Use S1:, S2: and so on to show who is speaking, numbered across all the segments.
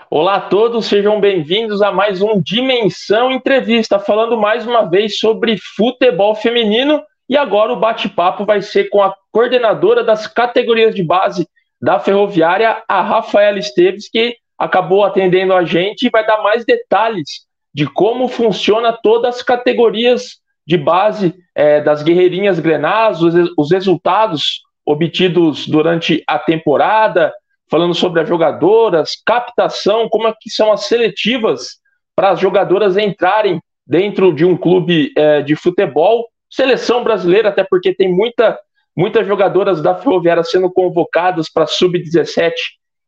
S1: Olá a todos, sejam bem-vindos a mais um Dimensão Entrevista, falando mais uma vez sobre futebol feminino. E agora o bate-papo vai ser com a coordenadora das categorias de base da Ferroviária, a Rafaela Esteves, que acabou atendendo a gente e vai dar mais detalhes de como funciona todas as categorias de base das Guerreirinhas Grenás, os resultados obtidos durante a temporada, falando sobre as jogadoras, captação, como é que são as seletivas para as jogadoras entrarem dentro de um clube de futebol, seleção brasileira, até porque tem muitas jogadoras da Ferroviária sendo convocadas para sub-17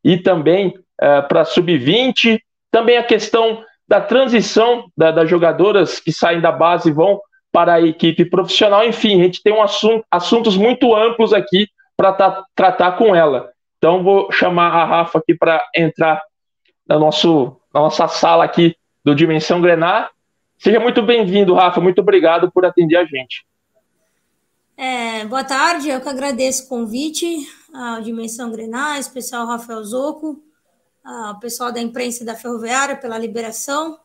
S1: e também para sub-20, também a questão da transição das jogadoras que saem da base e vão para a equipe profissional, enfim, a gente tem assuntos muito amplos aqui para tratar com ela. Então, vou chamar a Rafa aqui para entrar na nossa sala aqui do Dimensão Grená. Seja muito bem-vindo, Rafa. Muito obrigado por atender a gente.
S2: Boa tarde, eu que agradeço o convite ao Dimensão Grená, especial Rafael Zocco, ao pessoal da imprensa da Ferroviária pela liberação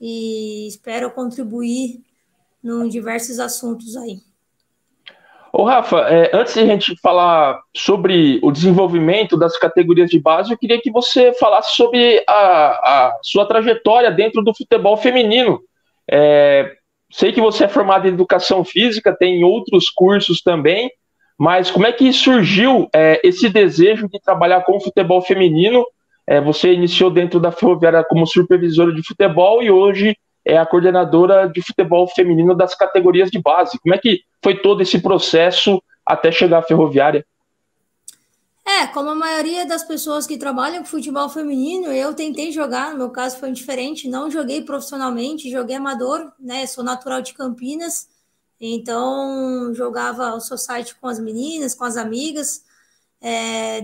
S2: e espero contribuir em diversos assuntos aí.
S1: Ô, Rafa, antes de a gente falar sobre o desenvolvimento das categorias de base, eu queria que você falasse sobre a sua trajetória dentro do futebol feminino. Sei que você é formado em educação física, tem outros cursos também, mas como é que surgiu esse desejo de trabalhar com o futebol feminino? Você iniciou dentro da Ferroviária como supervisora de futebol e hoje é a coordenadora de futebol feminino das categorias de base. Como é que foi todo esse processo até chegar à Ferroviária?
S2: Como a maioria das pessoas que trabalham com futebol feminino, eu tentei jogar, no meu caso foi diferente, não joguei profissionalmente, joguei amador, né? Sou natural de Campinas, então jogava o society com as meninas, com as amigas.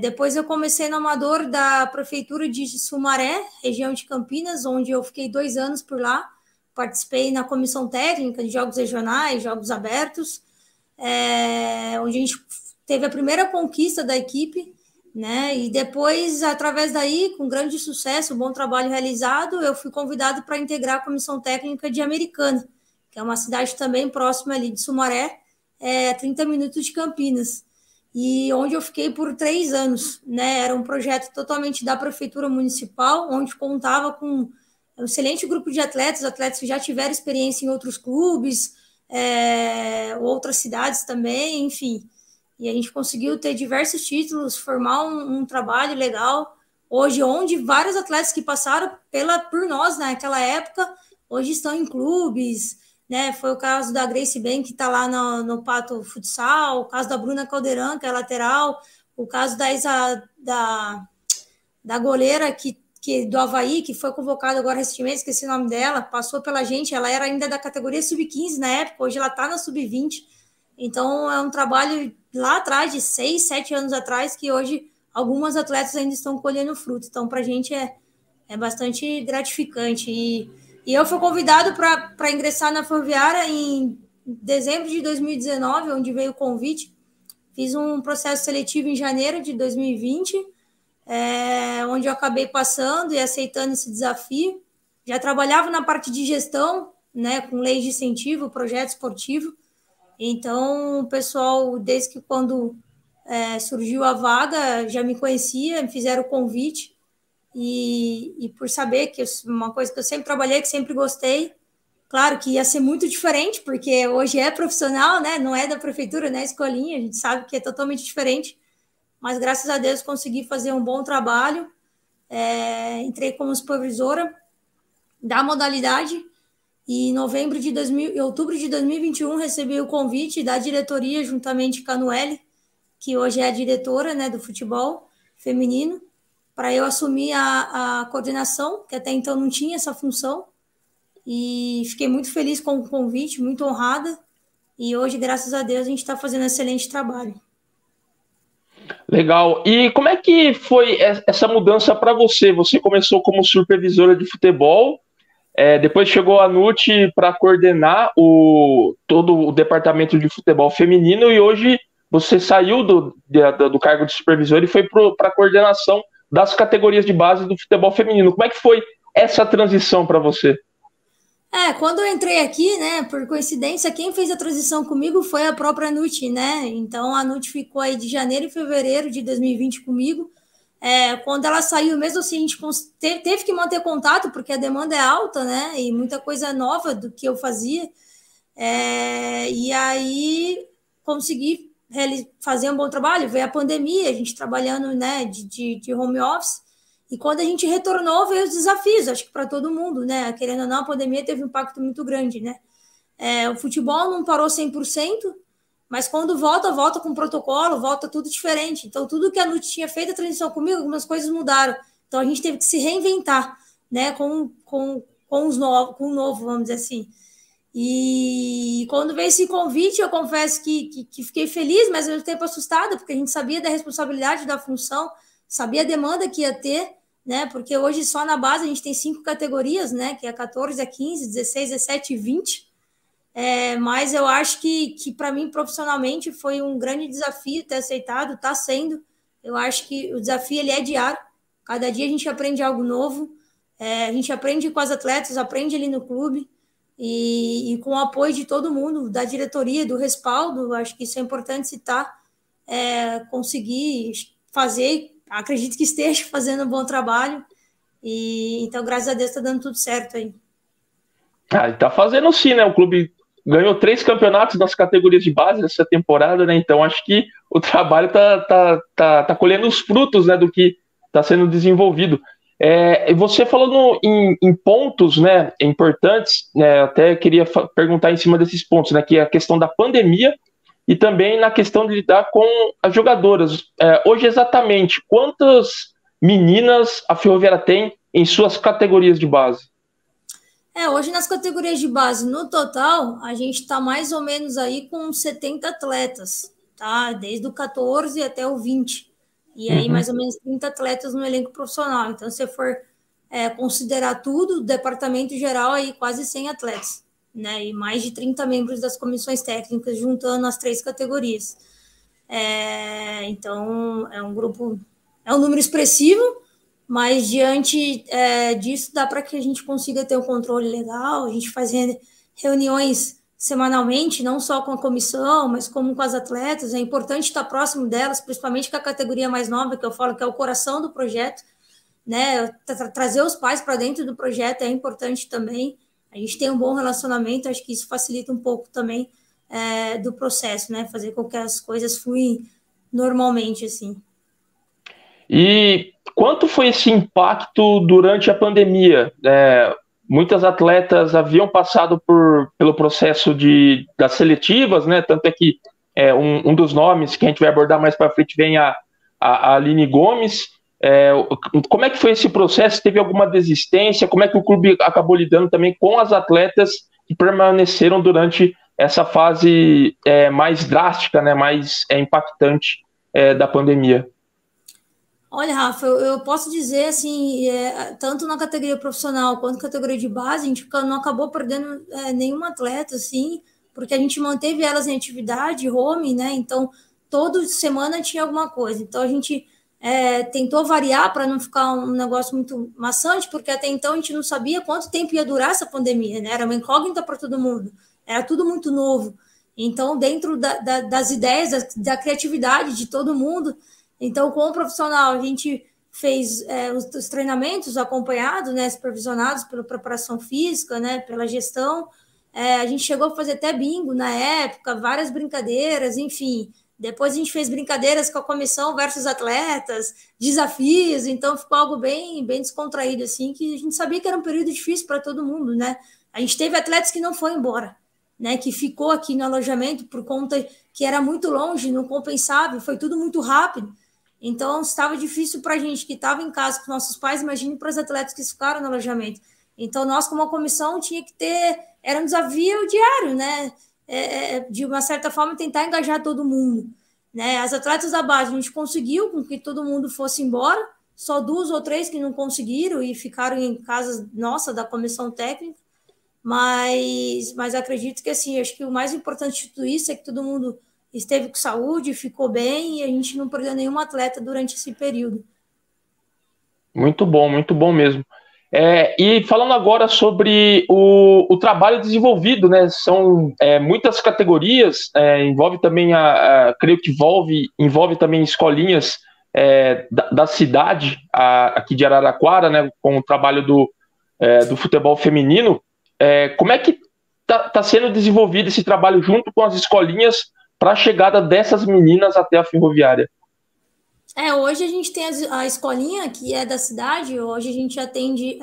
S2: Depois eu comecei no amador da prefeitura de Sumaré, região de Campinas, onde eu fiquei 2 anos por lá. Participei na comissão técnica de jogos regionais, jogos abertos, onde a gente teve a primeira conquista da equipe, né? E depois, através daí, com grande sucesso, bom trabalho realizado, eu fui convidado para integrar a comissão técnica de Americana, que é uma cidade também próxima ali de Sumaré, 30 minutos de Campinas, e onde eu fiquei por 3 anos, né? Era um projeto totalmente da prefeitura municipal, onde contava com um excelente grupo de atletas que já tiveram experiência em outros clubes, outras cidades também, enfim. E a gente conseguiu ter diversos títulos, formar um trabalho legal. Hoje, onde vários atletas que passaram por nós naquela época, hoje estão em clubes, né? Foi o caso da Grace Ben, que está lá no Pato Futsal, o caso da Bruna Caldeirão, que é lateral, o caso da goleira do Avaí, que foi convocada agora recentemente, esqueci o nome dela, passou pela gente, ela era ainda da categoria sub-15 na época, hoje ela está na sub-20, então é um trabalho lá atrás, de 6, 7 anos atrás, que hoje algumas atletas ainda estão colhendo fruto, então para a gente é bastante gratificante, e eu fui convidado para ingressar na Ferroviária em dezembro de 2019, onde veio o convite, fiz um processo seletivo em janeiro de 2020, onde eu acabei passando e aceitando esse desafio. Já trabalhava na parte de gestão, né, com leis de incentivo, projeto esportivo. Então, o pessoal, desde que quando surgiu a vaga, já me conhecia, me fizeram o convite. E por saber que uma coisa que eu sempre trabalhei, que sempre gostei, claro que ia ser muito diferente, porque hoje é profissional, né, não é da prefeitura, né, escolinha, a gente sabe que é totalmente diferente, mas graças a Deus consegui fazer um bom trabalho, entrei como supervisora da modalidade e em outubro de 2021 recebi o convite da diretoria juntamente com a Noelle, que hoje é a diretora, né, do futebol feminino, para eu assumir a coordenação, que até então não tinha essa função, e fiquei muito feliz com o convite, muito honrada, e hoje, graças a Deus, a gente está fazendo um excelente trabalho.
S1: Legal. E como é que foi essa mudança para você? Você começou como supervisora de futebol, depois chegou a NUT para coordenar todo o departamento de futebol feminino e hoje você saiu do cargo de supervisor e foi para a coordenação. das categorias de base do futebol feminino. Como é que foi essa transição para você?
S2: Quando eu entrei aqui, né, por coincidência, quem fez a transição comigo foi a própria Nut, né? Então a Nut ficou aí de janeiro e fevereiro de 2020 comigo. Quando ela saiu, mesmo assim, a gente teve que manter contato, porque a demanda é alta, né? E muita coisa nova do que eu fazia. E aí consegui fazer um bom trabalho. Veio a pandemia, a gente trabalhando, né, de home office. E quando a gente retornou, veio os desafios, acho que para todo mundo, né? Querendo ou não, a pandemia teve um impacto muito grande, né? O futebol não parou 100%, mas quando volta com protocolo, volta tudo diferente. Então, tudo que a Nut tinha feito a transição comigo, algumas coisas mudaram. Então, a gente teve que se reinventar, né? Com o novo, vamos dizer assim. E quando veio esse convite, eu confesso que fiquei feliz, mas ao mesmo tempo assustada, porque a gente sabia da responsabilidade da função, sabia a demanda que ia ter, né? Porque hoje só na base a gente tem 5 categorias, né? Que é 14, a 15, 16, 17 e 20. Mas eu acho que para mim, profissionalmente, foi um grande desafio ter aceitado, está sendo. Eu acho que o desafio ele é diário. Cada dia a gente aprende algo novo. A gente aprende com as atletas, aprende ali no clube. E com o apoio de todo mundo, da diretoria, do respaldo, acho que isso é importante citar, conseguir fazer, acredito que esteja fazendo um bom trabalho, e então, graças a Deus, está dando tudo certo aí.
S1: Tá fazendo sim, né? O clube ganhou 3 campeonatos nas categorias de base essa temporada, né? Então acho que o trabalho tá colhendo os frutos, né, do que está sendo desenvolvido. Você falou em pontos, né, importantes, né, até queria perguntar em cima desses pontos, né, que é a questão da pandemia e também na questão de lidar com as jogadoras. Hoje, exatamente, quantas meninas a Ferroviária tem em suas categorias de base?
S2: Hoje nas categorias de base, no total, a gente está mais ou menos aí com 70 atletas, tá? Desde o 14 até o 20. E aí, mais ou menos 30 atletas no elenco profissional. Então, se for considerar tudo, o departamento geral aí quase 100 atletas, né? E mais de 30 membros das comissões técnicas, juntando as 3 categorias. Então, é um grupo, é um número expressivo, mas diante disso dá para que a gente consiga ter um controle legal, a gente fazendo reuniões semanalmente, não só com a comissão, mas como com as atletas. É importante estar próximo delas, principalmente com a categoria mais nova, que eu falo que é o coração do projeto, né? Trazer os pais para dentro do projeto é importante também. A gente tem um bom relacionamento, acho que isso facilita um pouco também do processo, né? Fazer com que as coisas fluem normalmente, assim.
S1: E quanto foi esse impacto durante a pandemia? Muitas atletas haviam passado pelo processo das seletivas, né? Tanto é que um dos nomes que a gente vai abordar mais para frente vem a Aline Gomes. Como é que foi esse processo? Teve alguma desistência? Como é que o clube acabou lidando também com as atletas que permaneceram durante essa fase mais drástica, né? Mais impactante da pandemia?
S2: Olha, Rafa, eu posso dizer assim, tanto na categoria profissional quanto na categoria de base, a gente não acabou perdendo nenhum atleta, assim, porque a gente manteve elas em atividade, home, né? Então, toda semana tinha alguma coisa. Então, a gente tentou variar para não ficar um negócio muito maçante, porque até então a gente não sabia quanto tempo ia durar essa pandemia, né? Era uma incógnita para todo mundo, era tudo muito novo. Então, dentro das ideias, da criatividade de todo mundo, então, com o profissional, a gente fez os treinamentos acompanhados, né, supervisionados pela preparação física, né, pela gestão. A gente chegou a fazer até bingo na época, várias brincadeiras, enfim. Depois a gente fez brincadeiras com a comissão versus atletas, desafios, então ficou algo bem, bem descontraído, assim, que a gente sabia que era um período difícil para todo mundo, né? A gente teve atletas que não foram embora, né, que ficou aqui no alojamento por conta que era muito longe, não compensava, foi tudo muito rápido. Então, estava difícil para a gente que estava em casa com nossos pais, imagine para os atletas que ficaram no alojamento. Então, nós, como comissão, tinha que ter... Era um desafio diário, né? De uma certa forma, tentar engajar todo mundo. Né? As atletas da base, a gente conseguiu com que todo mundo fosse embora, só 2 ou 3 que não conseguiram e ficaram em casa nossa, da comissão técnica. Mas acredito que, assim, acho que o mais importante de tudo isso é que todo mundo esteve com saúde, ficou bem e a gente não perdeu nenhum atleta durante esse período.
S1: Muito bom mesmo. E falando agora sobre o trabalho desenvolvido, né? São muitas categorias, envolve também creio que envolve também escolinhas da cidade aqui de Araraquara, né? Com o trabalho do futebol feminino. Como é que está sendo desenvolvido esse trabalho junto com as escolinhas para a chegada dessas meninas até a Ferroviária?
S2: Hoje a gente tem a escolinha que é da cidade, hoje a gente atende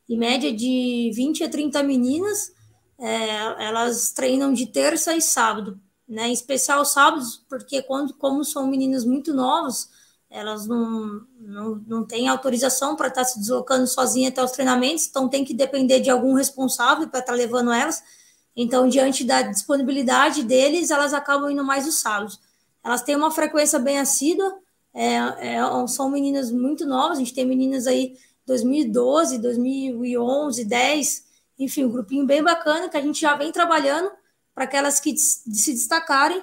S2: em média de 20 a 30 meninas, elas treinam de terça e sábado, né? Em especial sábados, porque como são meninas muito novas, elas não têm autorização para estar se deslocando sozinha até os treinamentos, então tem que depender de algum responsável para estar levando elas. Então, diante da disponibilidade deles, elas acabam indo mais os sábados. Elas têm uma frequência bem assídua, são meninas muito novas, a gente tem meninas aí 2012, 2011, 10, enfim, um grupinho bem bacana que a gente já vem trabalhando para aquelas que se destacarem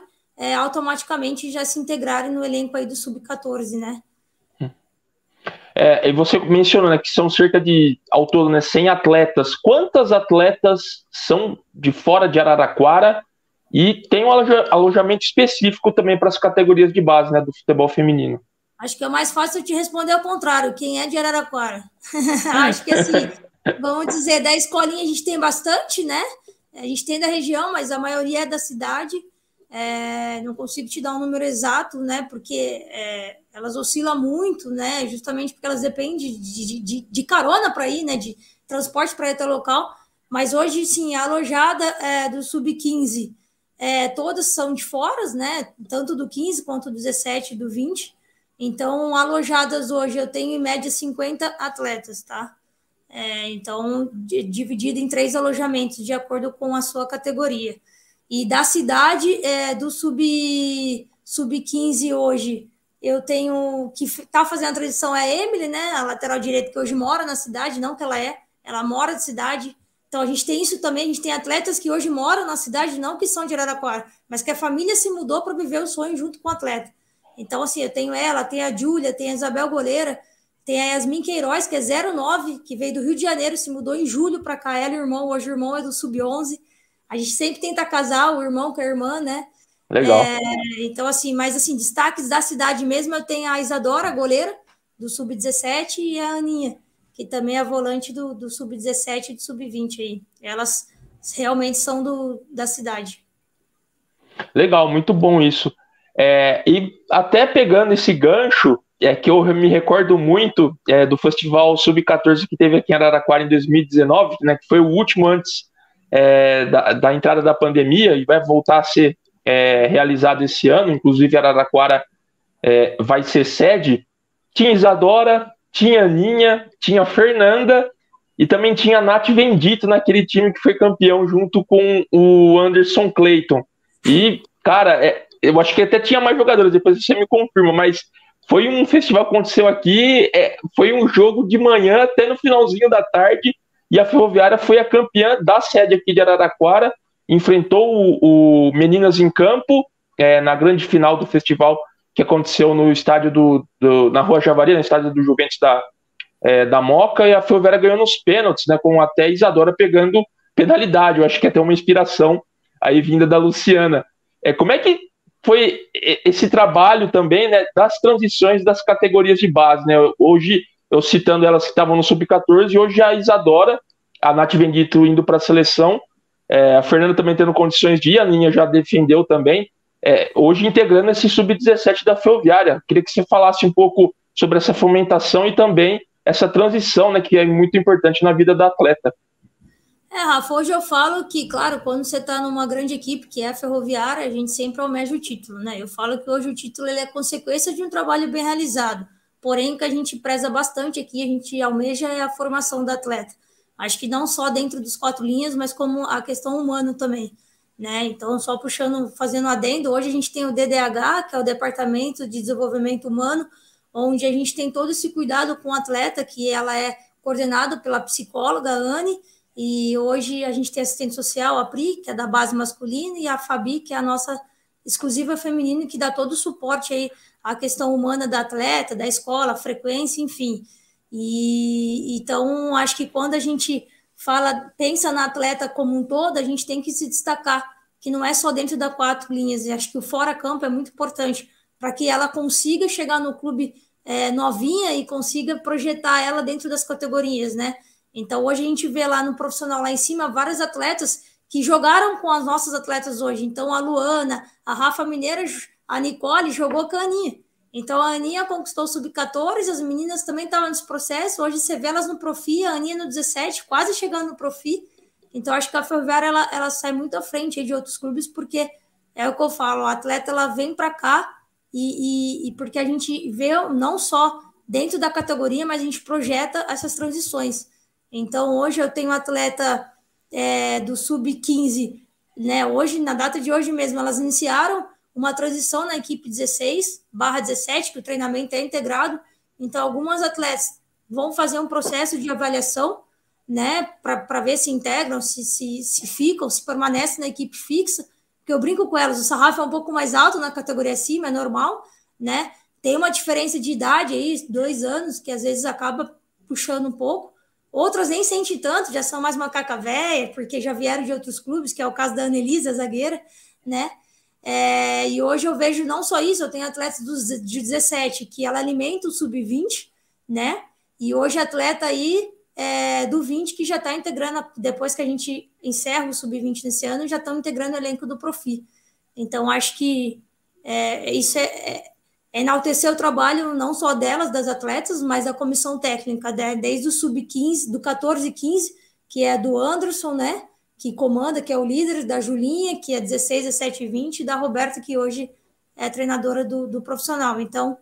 S2: automaticamente já se integrarem no elenco aí do Sub-14, né?
S1: E você mencionou, né, que são cerca de, ao todo, né, 100 atletas. Quantas atletas são de fora de Araraquara? E tem um alojamento específico também para as categorias de base, né, do futebol feminino.
S2: Acho que é mais fácil eu te responder ao contrário, quem é de Araraquara. Acho que assim, vamos dizer, da escolinha a gente tem bastante, né? A gente tem da região, mas a maioria é da cidade. Não consigo te dar um número exato, né? Porque elas oscilam muito, né? Justamente porque elas dependem de carona para ir, né? De transporte para ir até o local. Mas hoje, sim, a alojada do Sub-15, todas são de fora, né? Tanto do 15 quanto do 17 e do 20. Então, alojadas hoje, eu tenho em média 50 atletas, tá? Então, dividido em 3 alojamentos, de acordo com a sua categoria. E da cidade, do sub-15 hoje, eu tenho que está fazendo a transição a Emily, né? A lateral direita que hoje mora na cidade, não que ela mora na cidade. Então a gente tem isso também, a gente tem atletas que hoje moram na cidade, não que são de Araraquara, mas que a família se mudou para viver o sonho junto com o atleta. Então, assim, eu tenho ela, tem a Júlia, tem a Isabel Goleira, tem a Yasmin Queiroz, que é 09, que veio do Rio de Janeiro, se mudou em julho para cá, ela e o irmão, hoje o irmão é do Sub-11. A gente sempre tenta casar o irmão com a irmã, né?
S1: Legal.
S2: Então, assim, mas assim, destaques da cidade mesmo, eu tenho a Isadora, a goleira, do Sub-17, e a Aninha, que também é volante do Sub-17 e do Sub-20 aí. Elas realmente são da cidade.
S1: Legal, muito bom isso. E até pegando esse gancho, que eu me recordo muito do Festival Sub-14 que teve aqui em Araraquara em 2019, né, que foi o último antes da entrada da pandemia, e vai voltar a ser realizado esse ano, inclusive Araraquara vai ser sede. Tinha Isadora, tinha Aninha, tinha Fernanda e também tinha a Nath Vendito naquele time que foi campeão junto com o Anderson Clayton. E, cara, eu acho que até tinha mais jogadores, depois você me confirma, mas foi um festival que aconteceu aqui, foi um jogo de manhã até no finalzinho da tarde, e a Ferroviária foi a campeã da sede aqui de Araraquara, enfrentou o Meninas em Campo na grande final do festival que aconteceu no estádio na Rua Javari, no estádio do Juventus da Moca, e a Ferroviária ganhou nos pênaltis, né, com até Isadora pegando penalidade. Eu acho que é até uma inspiração aí vinda da Luciana. Como é que foi esse trabalho também, né, das transições das categorias de base, né? Hoje, eu citando elas que estavam no Sub-14, e hoje a Isadora, a Nath Vendito indo para a seleção, a Fernanda também tendo condições de ir, a Ninha já defendeu também, hoje integrando esse Sub-17 da Ferroviária. Queria que você falasse um pouco sobre essa fomentação e também essa transição, né, que é muito importante na vida da atleta.
S2: Rafa, hoje eu falo que, claro, quando você está numa grande equipe, que é a Ferroviária, a gente sempre almeja o título, né? Eu falo que hoje o título ele é consequência de um trabalho bem realizado, porém o que a gente preza bastante aqui, a gente almeja é a formação do atleta. Acho que não só dentro dos 4 linhas, mas como a questão humana também, né? Então, só puxando, fazendo um adendo, hoje a gente tem o DDH, que é o Departamento de Desenvolvimento Humano, onde a gente tem todo esse cuidado com o atleta, que ela é coordenada pela psicóloga Anne, e hoje a gente tem assistente social, a Pri, que é da base masculina, e a Fabi, que é a nossa exclusiva feminina, que dá todo o suporte aí à questão humana da atleta, da escola, frequência, enfim. E então acho que quando a gente pensa na atleta como um todo, a gente tem que se destacar, que não é só dentro das 4 linhas, e acho que o fora-campo é muito importante para que ela consiga chegar no clube novinha e consiga projetar ela dentro das categorias, né? Então hoje a gente vê lá no profissional lá em cima vários atletas que jogaram com as nossas atletas hoje. Então a Luana, a Rafa Mineira, a Nicole jogou com a Aninha. Então a Aninha conquistou o sub-14, as meninas também estavam nesse processo. Hoje você vê elas no Profi, a Aninha no 17, quase chegando no Profi. Então acho que a Ferroviária ela sai muito à frente de outros clubes, porque é o que eu falo, a atleta ela vem para cá e porque a gente vê não só dentro da categoria, mas a gente projeta essas transições. Então hoje eu tenho atleta do sub-15, né? Hoje, na data de hoje mesmo, elas iniciaram uma transição na equipe 16/17, que o treinamento é integrado. Então, algumas atletas vão fazer um processo de avaliação, né, para ver se integram, se ficam, se permanecem na equipe fixa, porque eu brinco com elas, o sarrafo é um pouco mais alto na categoria acima, é normal, né? Tem uma diferença de idade aí, 2 anos, que às vezes acaba puxando um pouco. Outras nem sente tanto, já são mais macaca velha, porque já vieram de outros clubes, que é o caso da Annelise, a zagueira, né? E hoje eu vejo não só isso, eu tenho atletas de 17 que ela alimenta o sub-20, né? E hoje atleta aí do 20 que já está integrando, depois que a gente encerra o sub-20 nesse ano, já estão integrando o elenco do Profi. Então acho que isso enaltecer o trabalho não só delas, das atletas, mas da comissão técnica, desde o sub-15, do 14 e 15, que é do Anderson, né? Que comanda, que é o líder, da Julinha, que é 16, 17 e 20, e da Roberta, que hoje é treinadora do profissional. Então,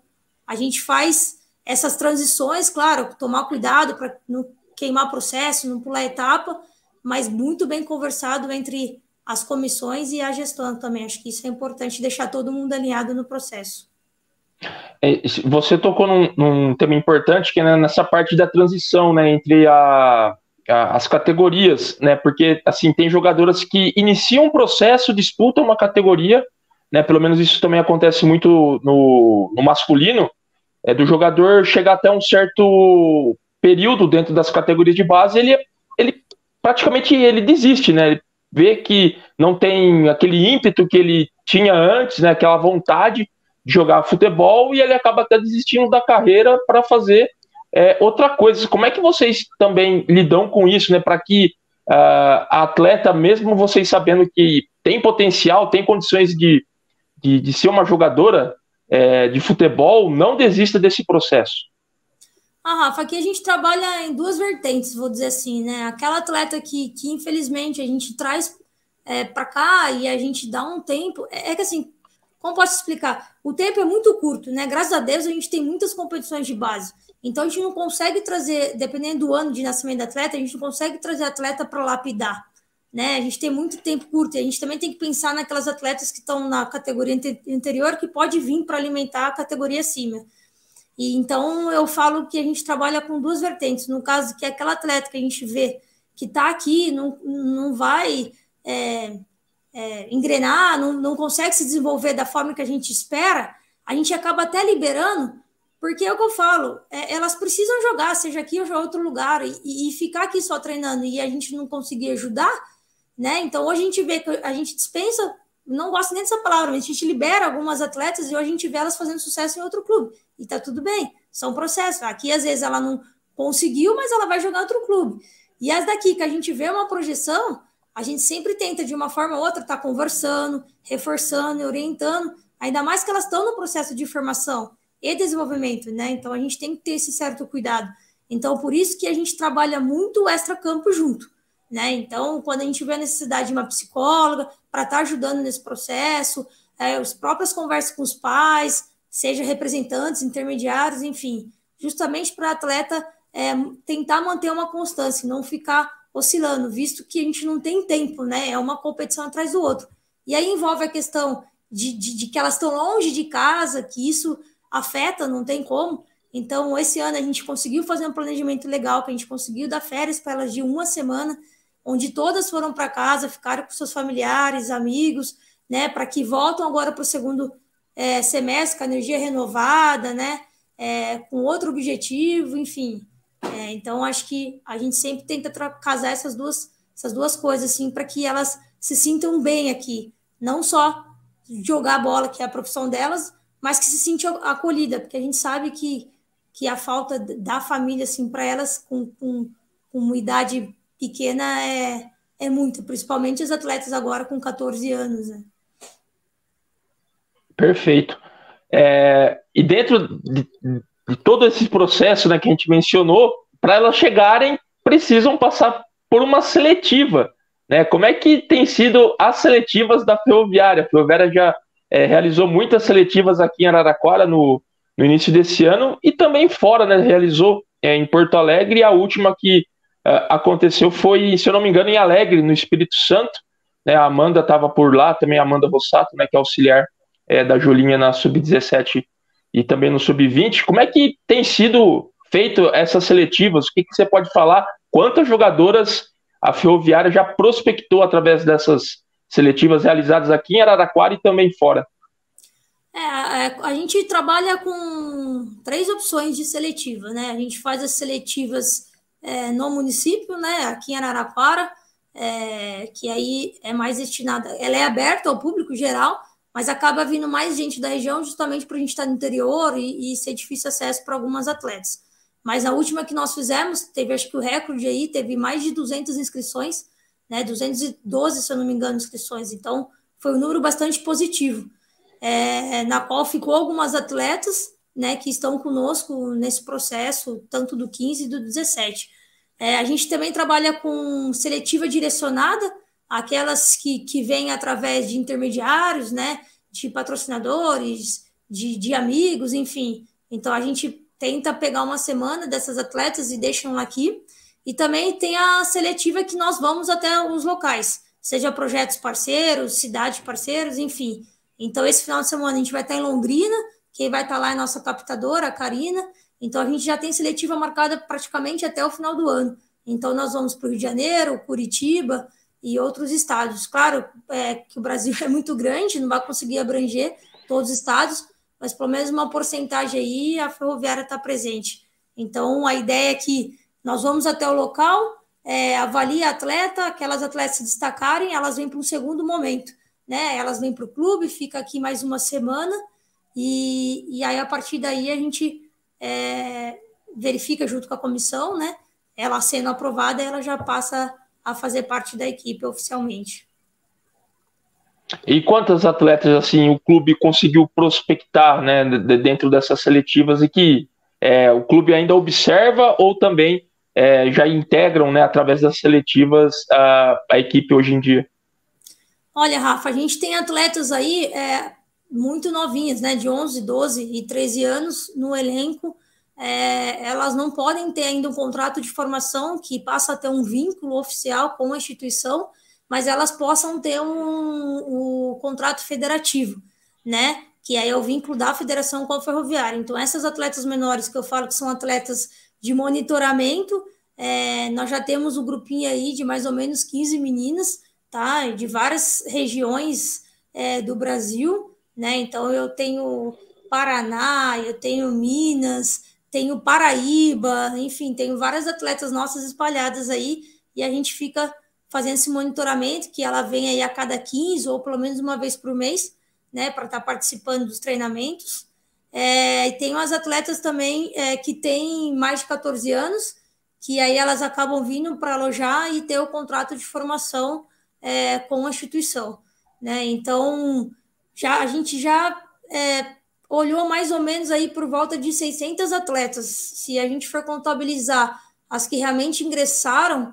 S2: a gente faz essas transições, claro, tomar cuidado para não queimar processo, não pular etapa, mas muito bem conversado entre as comissões e a gestão também. Acho que isso é importante, deixar todo mundo alinhado no processo.
S1: Você tocou num tema importante, que é nessa parte da transição, né, entre as categorias, né, porque assim tem jogadoras que iniciam um processo, disputam uma categoria, né, pelo menos isso também acontece muito no masculino, do jogador chegar até um certo período dentro das categorias de base, ele praticamente ele desiste, né, ele vê que não tem aquele ímpeto que ele tinha antes, né, aquela vontade de jogar futebol, e ele acaba até desistindo da carreira para fazer outra coisa. Como é que vocês também lidam com isso, né? Para que a atleta, mesmo vocês sabendo que tem potencial, tem condições de ser uma jogadora de futebol, não desista desse processo?
S2: Rafa, aqui a gente trabalha em 2 vertentes, vou dizer assim, né? Aquela atleta que infelizmente a gente traz para cá e a gente dá um tempo. Que assim, como posso explicar? O tempo é muito curto, né? Graças a Deus a gente tem muitas competições de base. Então a gente não consegue trazer, dependendo do ano de nascimento da atleta, a gente não consegue trazer atleta para lapidar, né? A gente tem muito tempo curto. E a gente também tem que pensar naquelas atletas que estão na categoria anterior que pode vir para alimentar a categoria acima. E então eu falo que a gente trabalha com 2 vertentes. No caso que aquela atleta que a gente vê que está aqui não vai engrenar, não consegue se desenvolver da forma que a gente espera, a gente acaba até liberando, porque é o que eu falo, elas precisam jogar, seja aqui ou em outro lugar, e ficar aqui só treinando e a gente não conseguir ajudar, né? Então hoje a gente vê que a gente dispensa, não gosto nem dessa palavra, mas a gente libera algumas atletas e hoje a gente vê elas fazendo sucesso em outro clube, e tá tudo bem, são processos. Aqui às vezes ela não conseguiu, mas ela vai jogar em outro clube. E as daqui que a gente vê uma projeção, a gente sempre tenta, de uma forma ou outra, estar conversando, reforçando, orientando, ainda mais que elas estão no processo de formação e desenvolvimento, né? Então, a gente tem que ter esse certo cuidado. Então, por isso que a gente trabalha muito o extra-campo junto, né? Então, quando a gente vê a necessidade de uma psicóloga para estar ajudando nesse processo, as próprias conversas com os pais, seja representantes, intermediários, enfim, justamente para o atleta tentar manter uma constância, não ficar oscilando, visto que a gente não tem tempo, né? É uma competição atrás do outro. E aí envolve a questão de que elas estão longe de casa, que isso afeta, não tem como. Então, esse ano a gente conseguiu fazer um planejamento legal, que a gente conseguiu dar férias para elas de 1 semana, onde todas foram para casa, ficaram com seus familiares, amigos, né? Para que voltam agora para o segundo semestre com a energia renovada, né? Com outro objetivo, enfim. Então, acho que a gente sempre tenta casar essas duas coisas, assim, para que elas se sintam bem aqui. Não só jogar bola, que é a profissão delas, mas que se sintam acolhida, porque a gente sabe que a falta da família, assim, para elas com uma idade pequena é muito, principalmente os atletas agora com 14 anos, né?
S1: Perfeito. E dentro de todo esse processo, né, que a gente mencionou, para elas chegarem, precisam passar por uma seletiva, né? Como é que tem sido as seletivas da Ferroviária? A Ferroviária já realizou muitas seletivas aqui em Araraquara no início desse ano e também fora, né? Realizou em Porto Alegre, e a última que aconteceu foi, se eu não me engano, em Alegre, no Espírito Santo, né? A Amanda estava por lá, também a Amanda Rossato, né, que é auxiliar da Julinha na Sub-17 e também no Sub-20. Como é que tem sido feito essas seletivas? O que você pode falar? Quantas jogadoras a Ferroviária já prospectou através dessas seletivas realizadas aqui em Araraquara e também fora?
S2: A gente trabalha com 3 opções de seletiva, né? A gente faz as seletivas no município, né? Aqui em Araraquara, que aí é mais destinada, ela é aberta ao público geral, mas acaba vindo mais gente da região justamente para a gente estar no interior e ser difícil acesso para algumas atletas. Mas a última que nós fizemos, teve acho que o recorde aí, teve mais de 200 inscrições, né? 212, se eu não me engano, inscrições. Então, foi um número bastante positivo. Na qual ficou algumas atletas, né, que estão conosco nesse processo, tanto do 15 e do 17. A gente também trabalha com seletiva direcionada, aquelas que vêm através de intermediários, né, de patrocinadores, de amigos, enfim. Então, a gente tenta pegar uma semana dessas atletas e deixam aqui. E também tem a seletiva que nós vamos até os locais, seja projetos parceiros, cidades parceiros, enfim. Então, esse final de semana a gente vai estar em Londrina, quem vai estar lá é a nossa captadora, a Karina. Então, a gente já tem seletiva marcada praticamente até o final do ano. Então, nós vamos para o Rio de Janeiro, Curitiba e outros estados. Claro que o Brasil é muito grande, não vai conseguir abranger todos os estados, mas pelo menos uma porcentagem aí a Ferroviária está presente. Então, a ideia é que nós vamos até o local, avalia a atleta, aquelas atletas se destacarem, elas vêm para um segundo momento, né? Elas vêm para o clube, fica aqui mais uma semana e aí a partir daí a gente verifica junto com a comissão, né? Ela sendo aprovada, ela já passa a fazer parte da equipe oficialmente.
S1: E quantas atletas assim o clube conseguiu prospectar, né, dentro dessas seletivas e que o clube ainda observa ou também já integram, né, através das seletivas a equipe hoje em dia?
S2: Olha, Rafa, a gente tem atletas aí muito novinhas, né, de 11, 12 e 13 anos no elenco. Elas não podem ter ainda um contrato de formação que passa a ter um vínculo oficial com a instituição, mas elas possam ter um contrato federativo, né? Que aí é o vínculo da federação com a Ferroviária. Então, essas atletas menores que eu falo que são atletas de monitoramento, nós já temos um grupinho aí de mais ou menos 15 meninas, tá? De várias regiões do Brasil, né? Então, eu tenho Paraná, eu tenho Minas, tenho Paraíba, enfim, tenho várias atletas nossas espalhadas aí, e a gente fica fazendo esse monitoramento, que ela vem aí a cada 15 ou pelo menos uma vez por mês, né, para estar participando dos treinamentos. E tem umas atletas também que têm mais de 14 anos, que aí elas acabam vindo para alojar e ter o contrato de formação com a instituição, né? Então, a gente já olhou mais ou menos aí por volta de 600 atletas. Se a gente for contabilizar as que realmente ingressaram,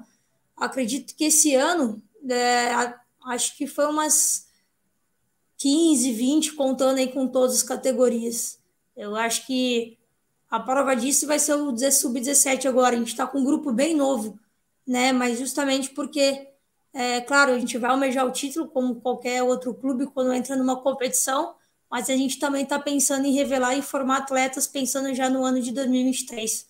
S2: acredito que esse ano, acho que foi umas 15, 20, contando aí com todas as categorias. Eu acho que a prova disso vai ser o Sub-17 agora. A gente está com um grupo bem novo, né? Mas justamente porque, claro, a gente vai almejar o título como qualquer outro clube quando entra numa competição, mas a gente também está pensando em revelar e formar atletas pensando já no ano de 2023,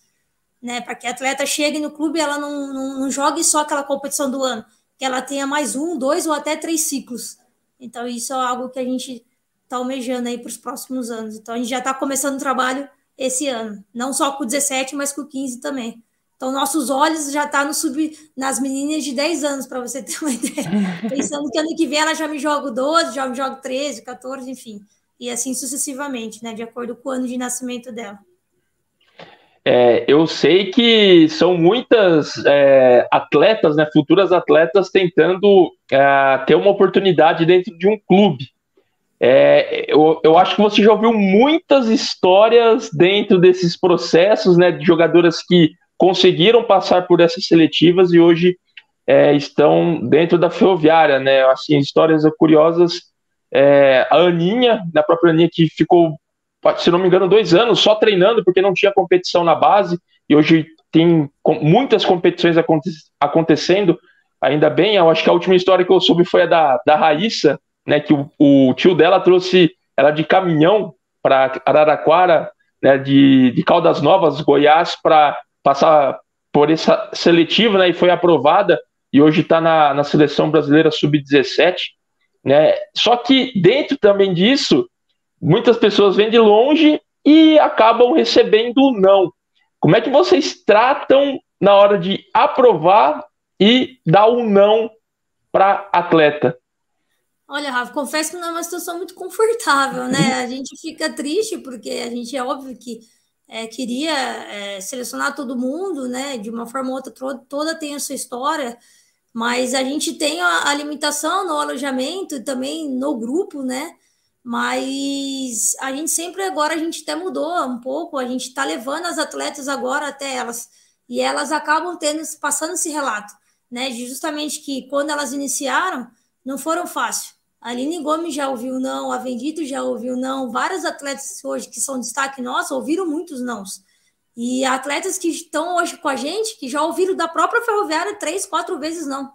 S2: né? Para que a atleta chegue no clube e ela não jogue só aquela competição do ano, que ela tenha mais 1, 2 ou até 3 ciclos. Então, isso é algo que a gente está almejando aí para os próximos anos. Então, a gente já está começando o trabalho esse ano, não só com o 17, mas com o 15 também. Então, nossos olhos já estão nas meninas de 10 anos, para você ter uma ideia. Pensando que ano que vem ela já me joga 12, já me joga 13, 14, enfim. E assim sucessivamente, né? De acordo com o ano de nascimento dela.
S1: Eu sei que são muitas atletas, né, futuras atletas, tentando ter uma oportunidade dentro de um clube. Eu acho que você já ouviu muitas histórias dentro desses processos, né, de jogadoras que conseguiram passar por essas seletivas e hoje estão dentro da Ferroviária, né? Assim, histórias curiosas. A Aninha, da própria Aninha, que ficou, se não me engano, 2 anos só treinando porque não tinha competição na base e hoje tem muitas competições acontecendo. Ainda bem, eu acho que a última história que eu soube foi a da Raíssa, né, que o tio dela trouxe ela de caminhão para Araraquara, né, de Caldas Novas, Goiás, para passar por essa seletiva, né, e foi aprovada, e hoje está na seleção brasileira sub-17, né? Só que dentro também disso, muitas pessoas vêm de longe e acabam recebendo não. Como é que vocês tratam na hora de aprovar e dar um não para atleta?
S2: Olha, Rafa, confesso que não é uma situação muito confortável, né? A gente fica triste porque a gente é óbvio que queria selecionar todo mundo, né? De uma forma ou outra, toda tem a sua história, mas a gente tem a limitação no alojamento e também no grupo, né? Mas a gente sempre agora, a gente até mudou um pouco, a gente está levando as atletas agora até elas, e elas acabam passando esse relato, né? De justamente que quando elas iniciaram, não foram fácil. A Aline Gomes já ouviu não, a Vendito já ouviu não, vários atletas hoje que são destaque nosso ouviram muitos nãos. E atletas que estão hoje com a gente, que já ouviram da própria Ferroviária 3, 4 vezes não.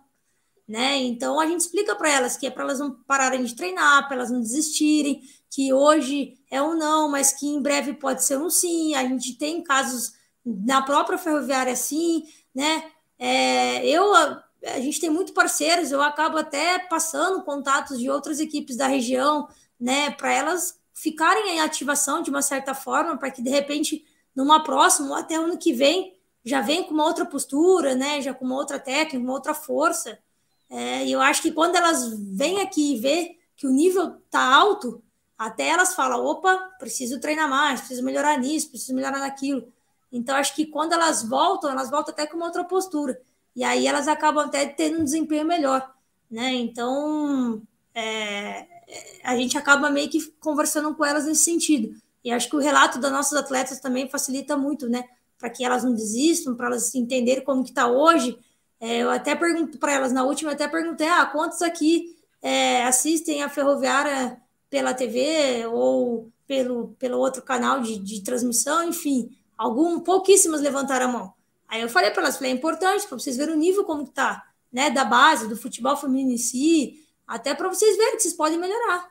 S2: Né? Então a gente explica para elas que é para elas não pararem de treinar, para elas não desistirem, que hoje é um não, mas que em breve pode ser um sim. A gente tem casos na própria Ferroviária assim, né? A gente tem muito parceiros, eu acabo até passando contatos de outras equipes da região, né, para elas ficarem em ativação de uma certa forma, para que de repente numa próxima ou até ano que vem já vem com uma outra postura, né, já com uma outra técnica, uma outra força. E eu acho que quando elas vêm aqui e vê que o nível tá alto, até elas falam, opa, preciso treinar mais, preciso melhorar nisso, preciso melhorar naquilo. Então, acho que quando elas voltam até com uma outra postura. E aí elas acabam até tendo um desempenho melhor, né? Então, a gente acaba meio que conversando com elas nesse sentido. E acho que o relato das nossas atletas também facilita muito, né? Para que elas não desistam, para elas entenderem como que está hoje. Eu até pergunto para elas, na última eu até perguntei, quantos aqui assistem a Ferroviária pela TV ou pelo outro canal de transmissão, enfim, pouquíssimas levantaram a mão. Aí eu falei para elas, é importante para vocês verem o nível como está, né, da base, do futebol feminino em si, até para vocês verem que vocês podem melhorar.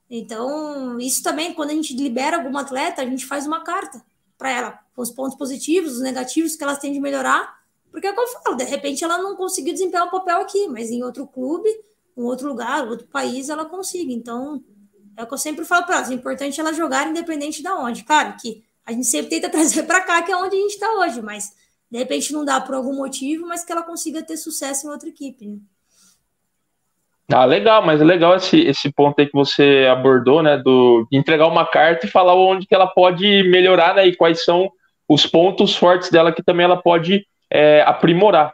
S2: Então, isso também, quando a gente libera alguma atleta, a gente faz uma carta para ela, com os pontos positivos, os negativos que elas têm de melhorar, porque é o que eu falo, de repente ela não conseguiu desempenhar um papel aqui, mas em outro clube, em outro lugar, outro país, ela consiga. Então, é o que eu sempre falo para elas, é importante ela jogar independente de onde. Claro que a gente sempre tenta trazer para cá, que é onde a gente está hoje, mas de repente não dá por algum motivo, mas que ela consiga ter sucesso em outra equipe, né?
S1: Legal, mas é legal esse ponto aí que você abordou, né, de entregar uma carta e falar onde que ela pode melhorar, né, e quais são os pontos fortes dela que também ela pode aprimorar.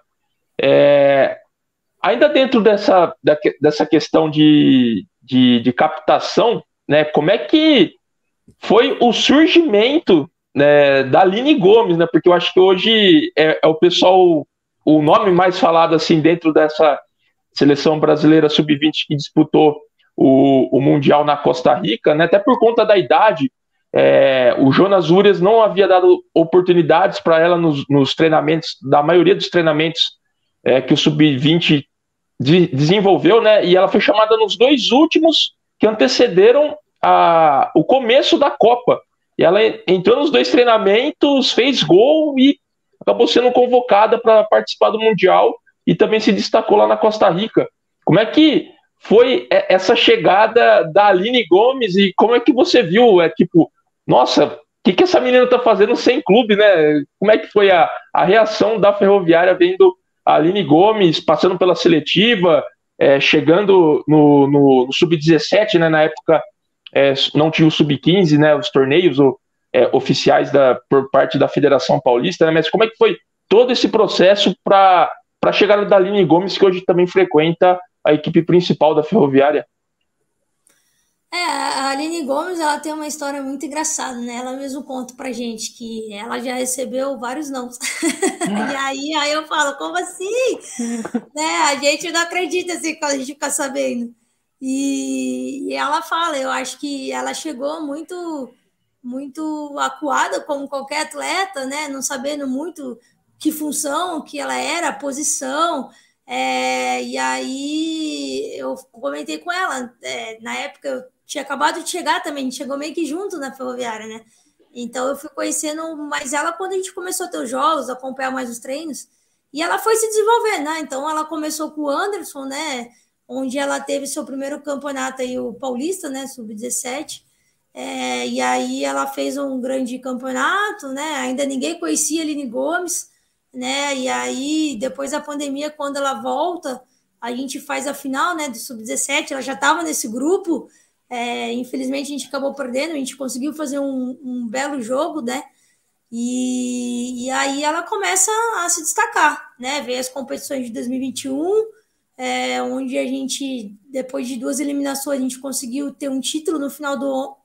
S1: Ainda dentro dessa questão de captação, né, como é que foi o surgimento, né, da Aline Gomes, né, porque eu acho que hoje é o pessoal, o nome mais falado assim dentro dessa seleção brasileira sub-20 que disputou o Mundial na Costa Rica, né, até por conta da idade. O Jonas Urias não havia dado oportunidades para ela nos treinamentos, da maioria dos treinamentos que o Sub-20 desenvolveu, né? E ela foi chamada nos 2 últimos que antecederam o começo da Copa. E ela entrou nos 2 treinamentos, fez gol e acabou sendo convocada para participar do Mundial e também se destacou lá na Costa Rica. Como é que foi essa chegada da Aline Gomes e como é que você viu? Nossa, que essa menina tá fazendo sem clube, né? Como é que foi a reação da Ferroviária vendo a Aline Gomes passando pela seletiva, chegando no Sub-17, né? Na época não tinha o Sub-15, né? Os torneios oficiais por parte da Federação Paulista, né? Mas como é que foi todo esse processo para a chegada da Aline Gomes, que hoje também frequenta a equipe principal da Ferroviária?
S2: A Aline Gomes, ela tem uma história muito engraçada, né? Ela mesmo conta pra gente que ela já recebeu vários não. E aí eu falo, como assim? Né? A gente não acredita assim quando a gente fica sabendo. E ela fala, eu acho que ela chegou muito acuada, como qualquer atleta, né? Não sabendo muito que função que ela era, a posição. E aí eu comentei com ela, na época eu tinha acabado de chegar também, a gente chegou meio que junto na Ferroviária, né? Então eu fui conhecendo mais ela quando a gente começou a ter os jogos, acompanhar mais os treinos, e ela foi se desenvolvendo, né? Então ela começou com o Anderson, né? Onde ela teve seu primeiro campeonato aí, o Paulista, né? Sub-17. E aí ela fez um grande campeonato, né? Ainda ninguém conhecia a Aline Gomes, né? E aí, depois da pandemia, quando ela volta, a gente faz a final, né, do Sub-17, ela já estava nesse grupo, infelizmente a gente acabou perdendo, a gente conseguiu fazer um belo jogo, né? E aí ela começa a se destacar, né? Veio as competições de 2021, onde a gente, depois de 2 eliminações, a gente conseguiu ter um título no final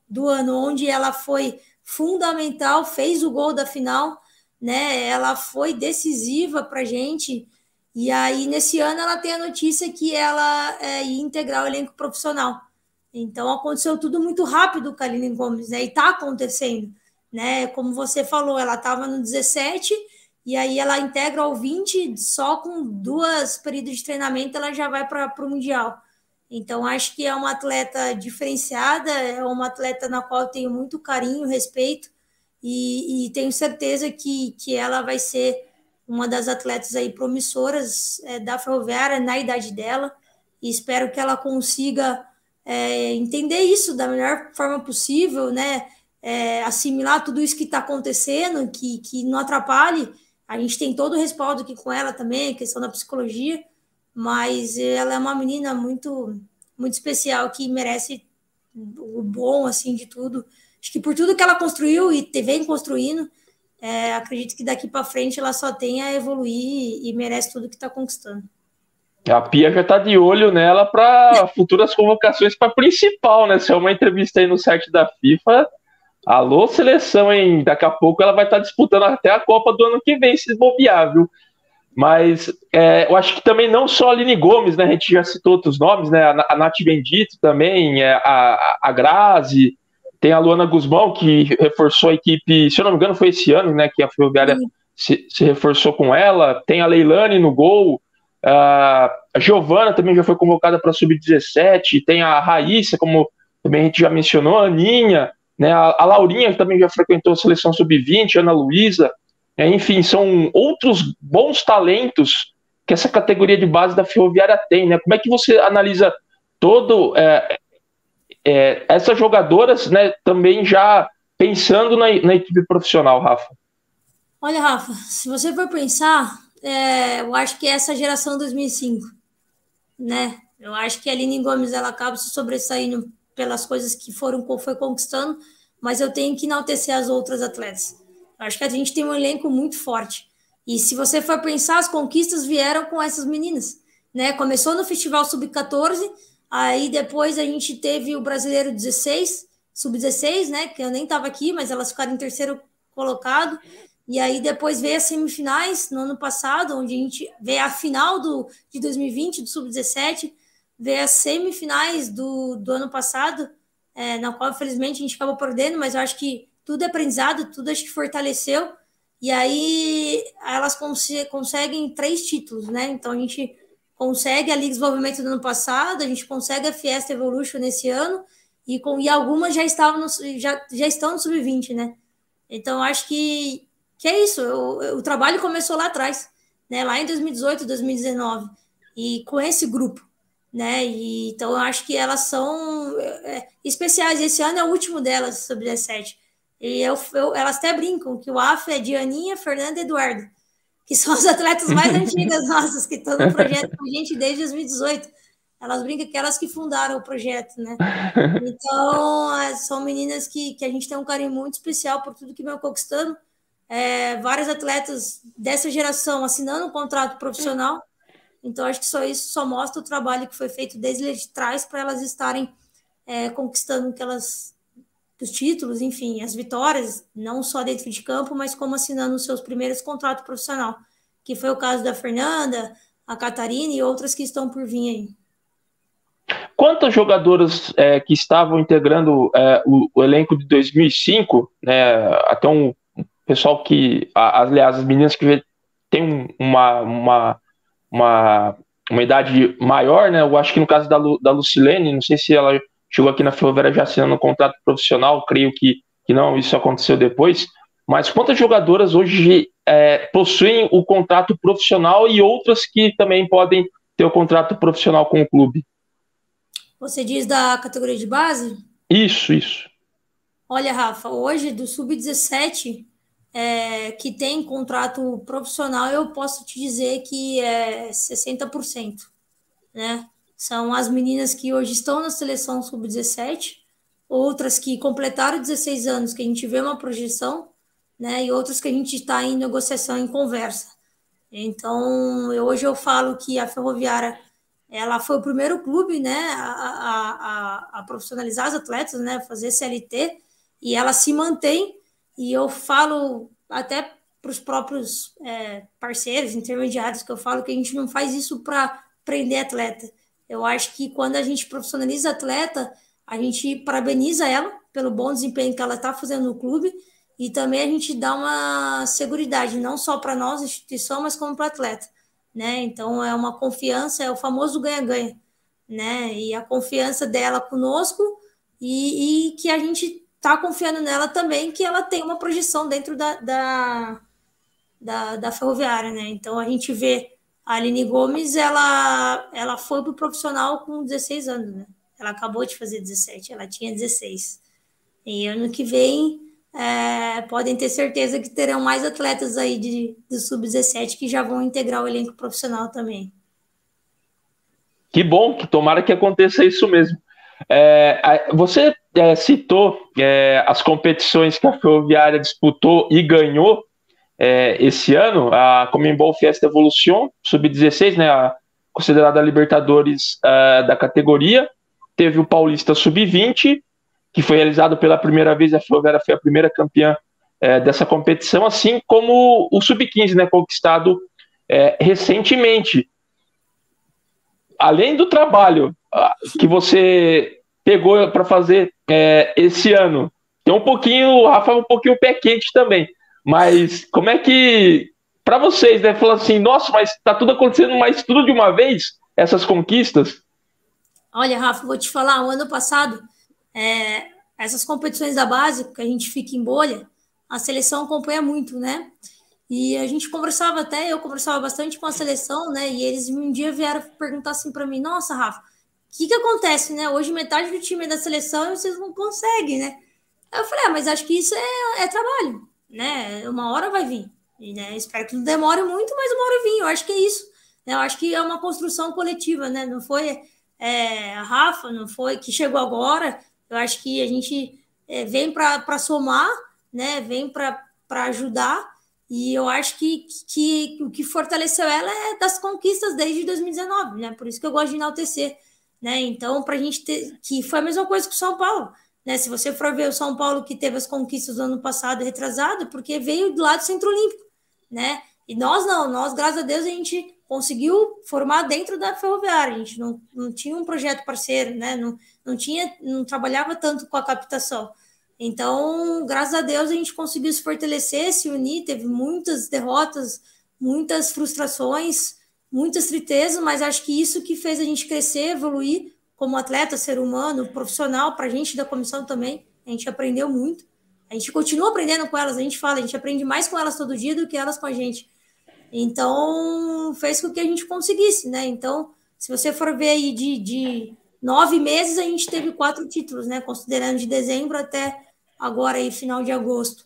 S2: do ano, onde ela foi fundamental, fez o gol da final, né? Ela foi decisiva para a gente. E aí, nesse ano, ela tem a notícia que ela ia integrar o elenco profissional. Então, aconteceu tudo muito rápido com a Aline Gomes, né? E está acontecendo, né? Como você falou, ela estava no 17 e aí ela integra ao 20, só com 2 períodos de treinamento ela já vai para o Mundial. Então, acho que é uma atleta diferenciada, é uma atleta na qual eu tenho muito carinho, respeito, e tenho certeza que ela vai ser uma das atletas aí promissoras da Ferroviária na idade dela, e espero que ela consiga entender isso da melhor forma possível, né? Assimilar tudo isso que está acontecendo, que não atrapalhe. A gente tem todo o respaldo aqui com ela também, a questão da psicologia, mas ela é uma menina muito, muito especial, que merece o bom, assim, de tudo. Acho que por tudo que ela construiu e vem construindo, acredito que daqui para frente ela só tem a evoluir e merece tudo que está conquistando.
S1: A Pia já está de olho nela para futuras convocações para principal, né? Se é uma entrevista aí no site da FIFA, alô, seleção, hein? Daqui a pouco ela vai estar disputando até a Copa do ano que vem, se bobear, viu? Mas eu acho que também não só a Aline Gomes, né? A gente já citou outros nomes, né? A Nath Bendito também, a Grazi, tem a Luana Guzmão, que reforçou a equipe, se eu não me engano, foi esse ano, né? Que a Ferroviária se reforçou com ela. Tem a Leilane no gol. A Giovana também já foi convocada para Sub-17. Tem a Raíssa, como também a gente já mencionou, a Aninha, né? A Laurinha, que também já frequentou a seleção Sub-20, a Ana Luísa. Enfim, são outros bons talentos que essa categoria de base da Ferroviária tem, né? Como é que você analisa todo essas jogadoras, né? Também já pensando na equipe profissional, Rafa?
S2: Olha, Rafa, se você for pensar, eu acho que essa geração 2005, né? Eu acho que a Aline Gomes ela acaba se sobressaindo pelas coisas que foi conquistando, mas eu tenho que enaltecer as outras atletas. Eu acho que a gente tem um elenco muito forte. E se você for pensar, as conquistas vieram com essas meninas, né? Começou no Festival Sub-14, aí depois a gente teve o Brasileiro 16, Sub-16, né? Que eu nem estava aqui, mas elas ficaram em terceiro colocado. E aí depois veio as semifinais no ano passado, onde a gente veio a final de 2020, do Sub-17, veio as semifinais do ano passado, na qual, infelizmente, a gente acabou perdendo, mas eu acho que tudo é aprendizado, tudo acho que fortaleceu, e aí elas conseguem 3 títulos, né? Então a gente consegue a Liga de Desenvolvimento do ano passado, a gente consegue a Fiesta Evolution nesse ano, e algumas já estão no Sub-20, né? Então eu acho que é isso, o trabalho começou lá atrás, né? Lá em 2018, 2019, e com esse grupo, né? E, então eu acho que elas são especiais. Esse ano é o último delas, Sub-17. E elas até brincam que o AF é de Aninha, Fernanda e Eduardo, que são as atletas mais antigas nossas, que estão no projeto com a gente desde 2018. Elas brincam que elas que fundaram o projeto, né? Então, são meninas que a gente tem um carinho muito especial por tudo que vem conquistando. Várias atletas dessa geração assinando um contrato profissional. Então, acho que só isso só mostra o trabalho que foi feito desde trás para elas estarem conquistando os títulos, enfim, as vitórias, não só dentro de campo, mas como assinando os seus primeiros contratos profissionais, que foi o caso da Fernanda, a Catarina e outras que estão por vir aí.
S1: Quantas jogadoras que estavam integrando o elenco de 2005, né, até um pessoal que, aliás, as meninas que têm uma idade maior, né, eu acho que no caso da Lucilene, não sei se ela chegou aqui na Ferroviária já assinando um contrato profissional, creio que não, isso aconteceu depois, mas quantas jogadoras hoje possuem o contrato profissional e outras que também podem ter o contrato profissional com o clube?
S2: Você diz da categoria de base?
S1: Isso.
S2: Olha, Rafa, hoje do Sub-17, que tem contrato profissional, eu posso te dizer que é 60%, né? São as meninas que hoje estão na seleção Sub-17, outras que completaram 16 anos, que a gente vê uma projeção, né? E outras que a gente está em negociação, em conversa. Então, hoje eu falo que a Ferroviária, ela foi o primeiro clube, né, a profissionalizar as atletas, né, fazer CLT, e ela se mantém, e eu falo até para os próprios parceiros, intermediários, que eu falo que a gente não faz isso para prender atleta. Eu acho que quando a gente profissionaliza a atleta, a gente parabeniza ela pelo bom desempenho que ela está fazendo no clube, e também a gente dá uma seguridade, não só para nós, instituição, mas como para o atleta, né? Então, é uma confiança, é o famoso ganha-ganha, né? E a confiança dela conosco e que a gente está confiando nela também, que ela tem uma projeção dentro da Ferroviária, né? Então, a gente vê a Aline Gomes, ela foi para o profissional com 16 anos, né? Ela acabou de fazer 17, ela tinha 16. E ano que vem, podem ter certeza que terão mais atletas aí do Sub-17 que já vão integrar o elenco profissional também.
S1: Que bom, que tomara que aconteça isso mesmo. Você citou as competições que a Ferroviária disputou e ganhou esse ano, a Conmebol Fiesta Evolution, Sub-16, né, considerada a Libertadores da categoria, teve o Paulista Sub-20, que foi realizado pela primeira vez, a Ferroviária foi a primeira campeã dessa competição, assim como o Sub-15, né, conquistado recentemente. Além do trabalho que você pegou para fazer esse ano, tem o Rafa um pouquinho pé quente também, mas como é que, para vocês, né, falar assim, nossa, mas tá tudo acontecendo, mas tudo de uma vez, essas conquistas?
S2: Olha, Rafa, vou te falar, o ano passado, essas competições da base, que a gente fica em bolha, a seleção acompanha muito, né? E a gente conversava eu conversava bastante com a seleção, né? E eles um dia vieram perguntar assim para mim, nossa, Rafa, o que acontece, né? Hoje metade do time é da seleção e vocês não conseguem, né? Aí eu falei, mas acho que isso é trabalho, né? Uma hora vai vir. E, né, espero que não demore muito, mas uma hora vir. Eu acho que é isso. Né? Eu acho que é uma construção coletiva, né? Não foi a Rafa, não foi que chegou agora. Eu acho que a gente vem para somar, né? Vem para ajudar. E eu acho que o que fortaleceu ela é das conquistas desde 2019, né? Por isso que eu gosto de enaltecer, né? Então, para a gente ter... Que foi a mesma coisa que o São Paulo, né? Se você for ver o São Paulo que teve as conquistas do ano passado, retrasado, porque veio do lado do Centro Olímpico, né? E nós não. Nós, graças a Deus, a gente conseguiu formar dentro da Ferroviária. A gente não tinha um projeto parceiro, né? Não trabalhava tanto com a captação. Então, graças a Deus, a gente conseguiu se fortalecer, se unir, teve muitas derrotas, muitas frustrações, muitas tristezas, mas acho que isso que fez a gente crescer, evoluir como atleta, ser humano, profissional, para a gente da comissão também, a gente aprendeu muito. A gente continua aprendendo com elas, a gente aprende mais com elas todo dia do que elas com a gente. Então, fez com que a gente conseguisse, né? Então, se você for ver aí de 9 meses, a gente teve 4 títulos, né? Considerando de dezembro até agora em final de agosto.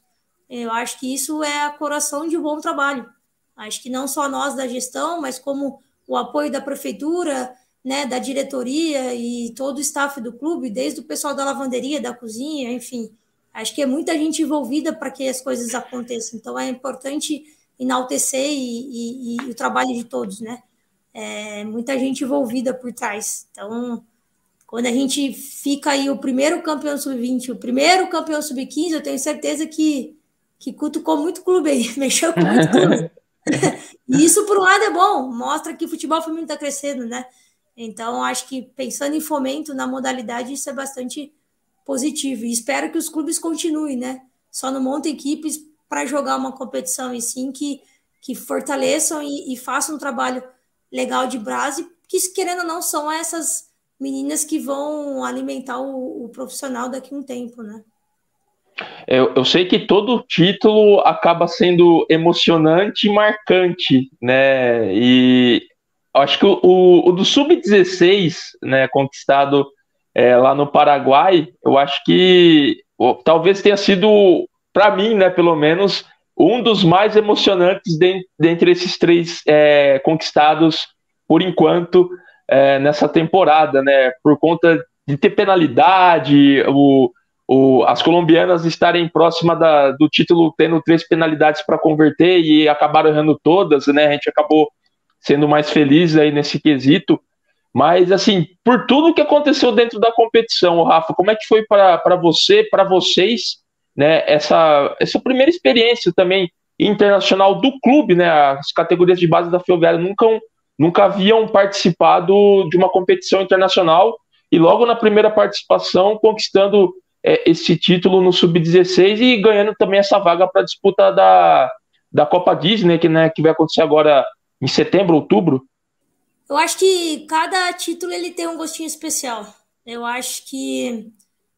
S2: Eu acho que isso é a coração de um bom trabalho. Acho que não só nós da gestão, mas como o apoio da prefeitura, né, da diretoria e todo o staff do clube, desde o pessoal da lavanderia, da cozinha, enfim. Acho que é muita gente envolvida para que as coisas aconteçam. Então, é importante enaltecer e o trabalho de todos, né? Muita gente envolvida por trás. Então, quando a gente fica aí o primeiro campeão sub-20, o primeiro campeão sub-15, eu tenho certeza que cutucou muito clube aí, mexeu com muito clube. E isso, por um lado, é bom, mostra que o futebol feminino está crescendo, né? Então, acho que pensando em fomento na modalidade, isso é bastante positivo. E espero que os clubes continuem, né? Só não montem equipes para jogar uma competição, e sim que fortaleçam e façam um trabalho legal de base, que, querendo ou não, são essas meninas que vão alimentar o profissional daqui a um tempo, né?
S1: Eu sei que todo título acaba sendo emocionante e marcante, né? E acho que o do Sub-16, né, conquistado lá no Paraguai, eu acho que talvez tenha sido, para mim, né, pelo menos, um dos mais emocionantes dentre esses três conquistados, por enquanto, nessa temporada, né? Por conta de ter penalidade, as colombianas estarem próximas do título, tendo 3 penalidades para converter e acabaram errando todas, né? A gente acabou sendo mais feliz aí nesse quesito. Mas, assim, por tudo que aconteceu dentro da competição, Rafa, como é que foi para você, para vocês, né, essa primeira experiência também internacional do clube, né? As categorias de base da Ferroviária nunca haviam participado de uma competição internacional e logo na primeira participação conquistando esse título no Sub-16 e ganhando também essa vaga para a disputa da Copa Disney, que vai acontecer agora em setembro, outubro.
S2: Eu acho que cada título ele tem um gostinho especial. Eu acho que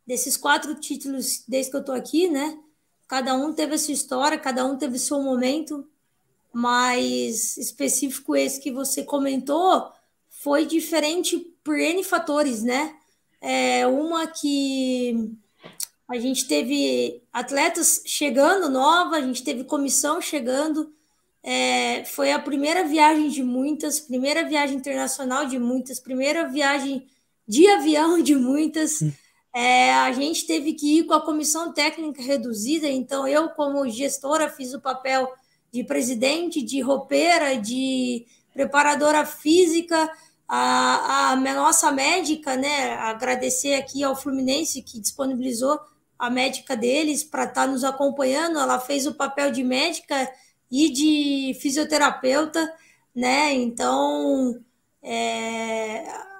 S2: desses 4 títulos, desde que eu tô aqui, né? Cada um teve a sua história, cada um teve o seu momento, mas específico esse que você comentou foi diferente por N fatores, né? Uma que a gente teve atletas chegando nova, a gente teve comissão chegando, foi a primeira viagem de muitas, primeira viagem internacional de muitas, primeira viagem de avião de muitas. A gente teve que ir com a comissão técnica reduzida, então eu, como gestora, fiz o papel de presidente, de roupeira, de preparadora física, a nossa médica, né? Agradecer aqui ao Fluminense que disponibilizou a médica deles para estar nos acompanhando. Ela fez o papel de médica e de fisioterapeuta, né? Então,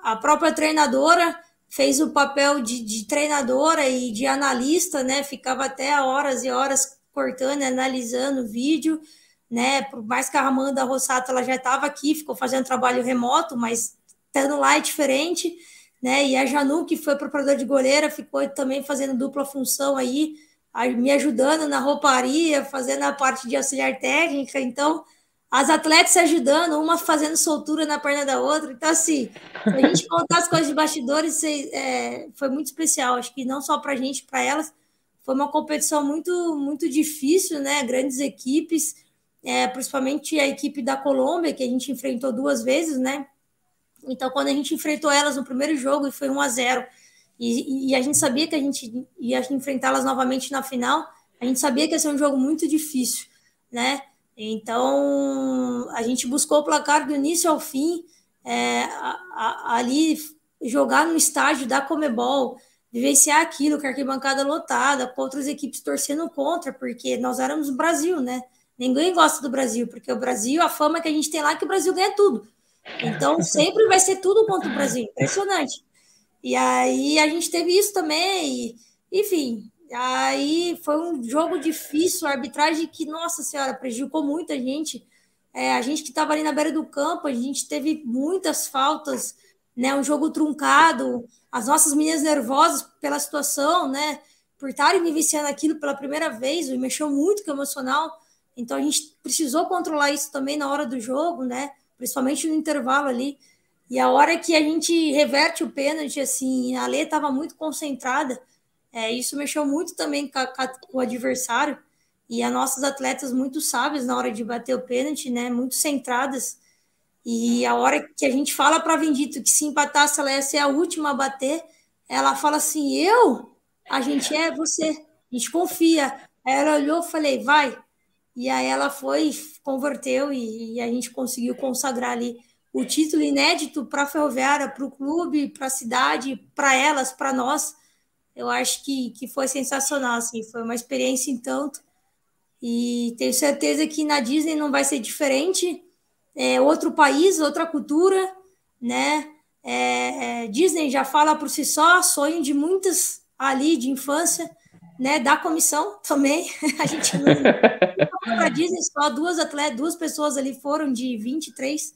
S2: a própria treinadora fez o papel de treinadora e de analista, né? Ficava até horas e horas cortando, analisando o vídeo, né? Por mais que a Amanda Rossato ela já estava aqui, ficou fazendo trabalho remoto, mas estando lá é diferente, né? E a Janu, que foi preparadora de goleira, ficou também fazendo dupla função aí, me ajudando na rouparia, fazendo a parte de auxiliar técnica. Então, as atletas se ajudando, uma fazendo soltura na perna da outra. Então, assim, se a gente contar as coisas de bastidores, foi muito especial. Acho que não só para a gente, para elas, foi uma competição muito, muito difícil, né? Grandes equipes, principalmente a equipe da Colômbia, que a gente enfrentou 2 vezes, né? Então, quando a gente enfrentou elas no primeiro jogo, e foi 1-0, e a gente sabia que a gente ia enfrentá-las novamente na final, a gente sabia que ia ser um jogo muito difícil, né? Então, a gente buscou o placar do início ao fim, ali jogar no estádio da Comebol, vivenciar aquilo, com a arquibancada lotada, com outras equipes torcendo contra, porque nós éramos o Brasil, né? Ninguém gosta do Brasil, porque o Brasil, a fama que a gente tem lá é que o Brasil ganha tudo. Então, sempre vai ser tudo contra o Brasil. Impressionante. E aí, a gente teve isso também. Enfim, aí foi um jogo difícil, a arbitragem que, nossa senhora, prejudicou muita gente. A gente que estava ali na beira do campo, a gente teve muitas faltas, né? Um jogo truncado, as nossas meninas nervosas pela situação, né? Por estarem vivenciando aquilo pela primeira vez, me mexeu muito com o emocional. Então, a gente precisou controlar isso também na hora do jogo, né? Principalmente no intervalo ali. E a hora que a gente reverte o pênalti, assim, a Lê estava muito concentrada, Isso mexeu muito também com o adversário, e as nossas atletas muito sábias na hora de bater o pênalti, né? Muito centradas. E a hora que a gente fala para a Vindito que se empatasse ela ia ser a última a bater, ela fala assim, a gente você, a gente confia. Aí ela olhou e falei, vai. E aí ela foi, converteu e a gente conseguiu consagrar ali o título inédito para a Ferroviária, para o clube, para a cidade, para elas, para nós. Eu acho que foi sensacional, assim, foi uma experiência em tanto. E tenho certeza que na Disney não vai ser diferente. Outro país, outra cultura, né? Disney já fala por si só, sonho de muitas ali de infância, né? Da comissão também. A gente não para Disney, só duas pessoas ali foram de 23.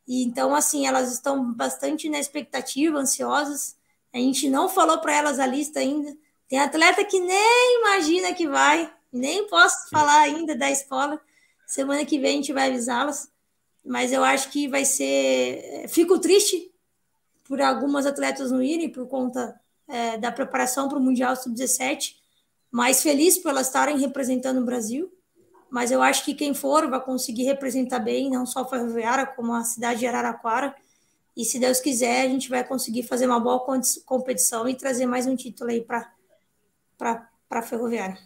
S2: E então, assim, elas estão bastante na expectativa, ansiosas. A gente não falou para elas a lista ainda. Tem atleta que nem imagina que vai, nem posso falar ainda da escola. Semana que vem a gente vai avisá-las. Mas eu acho que vai ser... Fico triste por algumas atletas não irem por conta da preparação para o Mundial Sub-17, mas feliz por elas estarem representando o Brasil. Mas eu acho que quem for vai conseguir representar bem, não só a Ferroviária, como a cidade de Araraquara. E se Deus quiser, a gente vai conseguir fazer uma boa competição e trazer mais um título aí para a Ferroviária.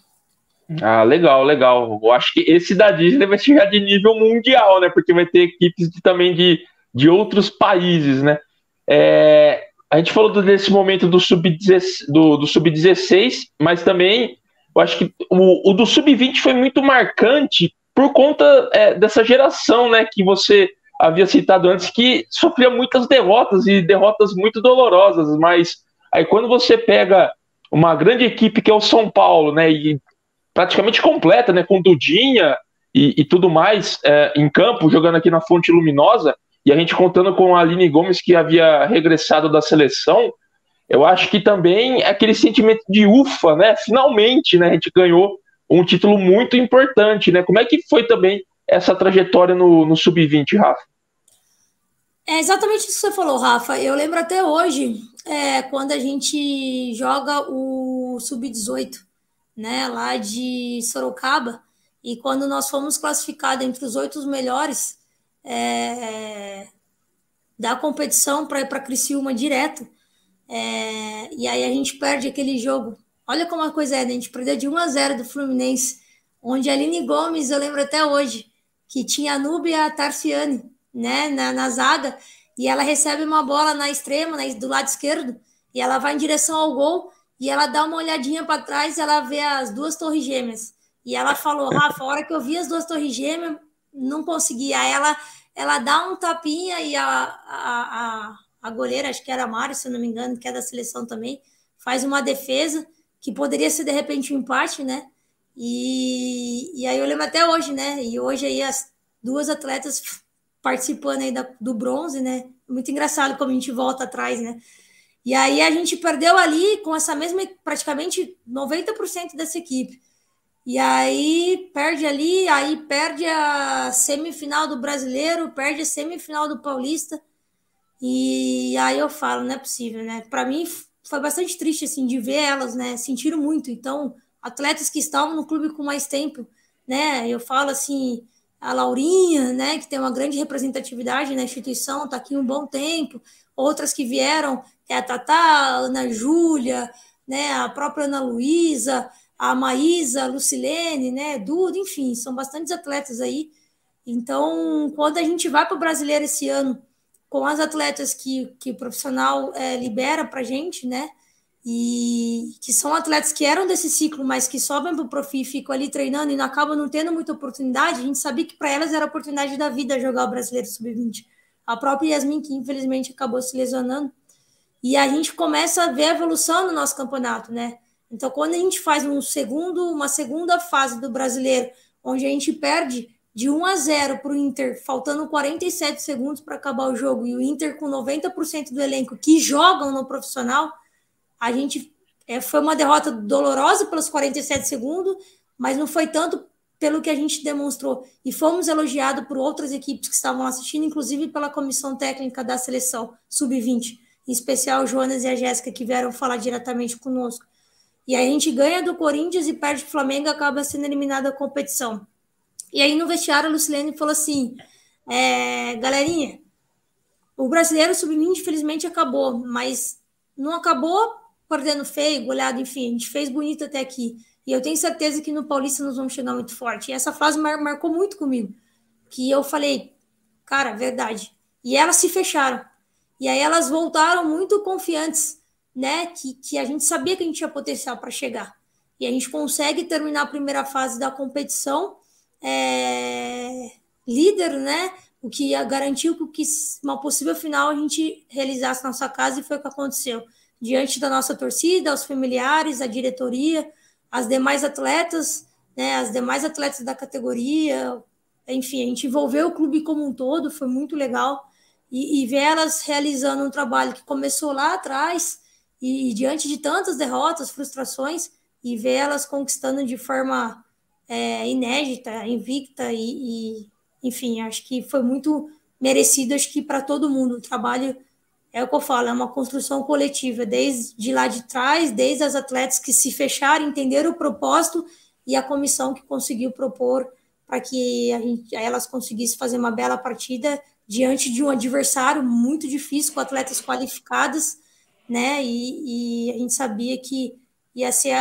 S1: Ah, legal, legal. Eu acho que esse da Disney vai chegar de nível mundial, né? Porque vai ter equipes também de outros países, né? A gente falou desse momento do Sub-16, mas também eu acho que o do Sub-20 foi muito marcante por conta dessa geração, né? Que você havia citado antes, que sofria muitas derrotas e derrotas muito dolorosas, mas aí quando você pega uma grande equipe que é o São Paulo, né? E praticamente completa, né, com Dudinha e tudo mais em campo, jogando aqui na Fonte Luminosa, e a gente contando com a Aline Gomes, que havia regressado da seleção. Eu acho que também é aquele sentimento de ufa, né, finalmente, né, a gente ganhou um título muito importante, né. Como é que foi também essa trajetória no Sub-20, Rafa?
S2: É exatamente isso que você falou, Rafa. Eu lembro até hoje, quando a gente joga o Sub-18, né, lá de Sorocaba, e quando nós fomos classificados entre os 8 melhores da competição para ir para Criciúma direto, e aí a gente perde aquele jogo. Olha como a coisa né? A gente perdeu de 1-0 do Fluminense, onde a Aline Gomes, eu lembro até hoje, que tinha a Núbia Tarciani, né, na zaga, e ela recebe uma bola na extrema, do lado esquerdo, e ela vai em direção ao gol, e ela dá uma olhadinha para trás e ela vê as 2 torres gêmeas. E ela falou, Rafa, a hora que eu vi as 2 torres gêmeas, não conseguia. Aí ela dá um tapinha e a goleira, acho que era a Mário, se eu não me engano, que é da seleção também, faz uma defesa que poderia ser, de repente, um empate, né? E aí eu lembro até hoje, né? E hoje aí as 2 atletas participando aí do bronze, né? Muito engraçado como a gente volta atrás, né? E aí a gente perdeu ali com essa mesma, praticamente 90% dessa equipe. E aí perde ali, aí perde a semifinal do Brasileiro, perde a semifinal do Paulista. E aí eu falo, não é possível, né? Para mim foi bastante triste, assim, de ver elas, né? Sentiram muito. Então, atletas que estavam no clube com mais tempo, né? Eu falo assim, a Laurinha, né? Que tem uma grande representatividade na instituição, tá aqui um bom tempo. Outras que vieram, que é a Tatá, a Ana Júlia, né? A própria Ana Luísa, a Maísa, a Lucilene, né? Duda, enfim, são bastantes atletas aí. Então, quando a gente vai para o Brasileiro esse ano, com as atletas que o profissional libera para a gente, né? E que são atletas que eram desse ciclo, mas que sobem para o Profi, ficam ali treinando e não acabam não tendo muita oportunidade, a gente sabia que para elas era a oportunidade da vida jogar o Brasileiro Sub-20. A própria Yasmin, que infelizmente acabou se lesionando, e a gente começa a ver a evolução no nosso campeonato, né? Então, quando a gente faz uma segunda fase do Brasileiro, onde a gente perde de 1-0 para o Inter, faltando 47 segundos para acabar o jogo, e o Inter com 90% do elenco que jogam no profissional, a gente foi uma derrota dolorosa pelos 47 segundos, mas não foi tanto pelo que a gente demonstrou. E fomos elogiados por outras equipes que estavam assistindo, inclusive pela comissão técnica da seleção Sub-20, em especial o Jonas e a Jéssica, que vieram falar diretamente conosco. E aí a gente ganha do Corinthians e perde o Flamengo e acaba sendo eliminado da competição. E aí no vestiário a Lucilene falou assim, galerinha, o Brasileiro Sub-20 infelizmente acabou, mas não acabou perdendo feio, goleado, enfim, a gente fez bonito até aqui. E eu tenho certeza que no Paulista nós vamos chegar muito forte. E essa frase marcou muito comigo, que eu falei, cara, verdade. E elas se fecharam. E aí elas voltaram muito confiantes, né? Que a gente sabia que a gente tinha potencial para chegar. E a gente consegue terminar a primeira fase da competição líder, né? O que garantiu que uma possível final a gente realizasse na nossa casa, e foi o que aconteceu. Diante da nossa torcida, os familiares, a diretoria, as demais atletas, né? As demais atletas da categoria, enfim, a gente envolveu o clube como um todo, foi muito legal. E ver elas realizando um trabalho que começou lá atrás, e diante de tantas derrotas, frustrações, e ver elas conquistando de forma inédita, invicta, enfim, acho que foi muito merecido, acho que para todo mundo. O trabalho, é o que eu falo, é uma construção coletiva, desde lá de trás, desde as atletas que se fecharam, entenderam o propósito, e a comissão que conseguiu propor para que elas conseguissem fazer uma bela partida diante de um adversário muito difícil, com atletas qualificadas, né? E a gente sabia que ia ser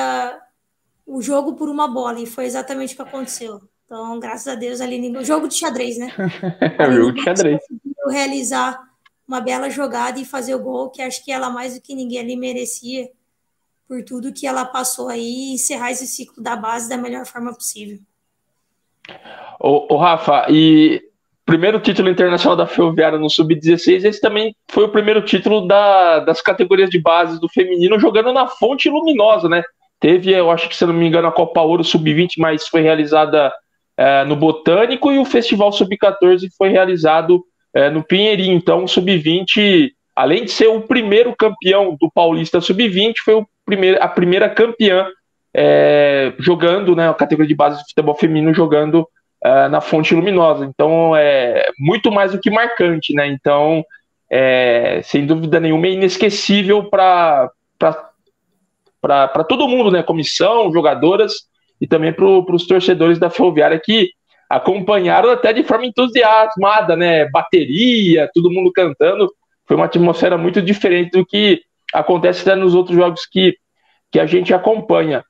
S2: o jogo por uma bola, e foi exatamente o que aconteceu. Então, graças a Deus, a Aline, o jogo de xadrez, né? A
S1: É
S2: Aline
S1: o xadrez.
S2: conseguiu realizar uma bela jogada e fazer o gol, que acho que ela, mais do que ninguém ali, merecia, por tudo que ela passou aí, e encerrar esse ciclo da base da melhor forma possível.
S1: Ô, Rafa, e primeiro título internacional da Ferroviária no Sub-16, esse também foi o primeiro título das categorias de base do feminino, jogando na Fonte Luminosa, né? Teve, eu acho que, se não me engano, a Copa Ouro Sub-20, mas foi realizada no Botânico, e o Festival Sub-14 foi realizado no Pinheirinho. Então, o Sub-20, além de ser o primeiro campeão do Paulista Sub-20, foi a primeira campeã jogando, né, a categoria de base do futebol feminino, jogando na Fonte Luminosa. Então, é muito mais do que marcante, né? Então, sem dúvida nenhuma, é inesquecível para todo mundo, né? Comissão, jogadoras, e também para os torcedores da Ferroviária, que acompanharam até de forma entusiasmada, né? Bateria, todo mundo cantando. Foi uma atmosfera muito diferente do que acontece até nos outros jogos que a gente acompanha.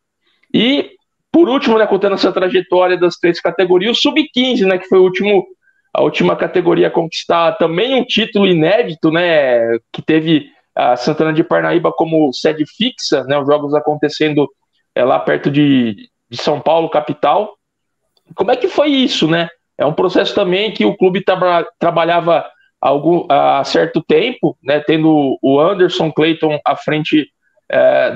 S1: E, por último, né, contando essa trajetória das três categorias, o Sub-15, né, que foi a última categoria a conquistar também um título inédito, né, que teve a Santana de Parnaíba como sede fixa, né, os jogos acontecendo lá perto de São Paulo, capital. Como é que foi isso, né? É um processo também que o clube trabalhava há certo tempo, né, tendo o Anderson Clayton à frente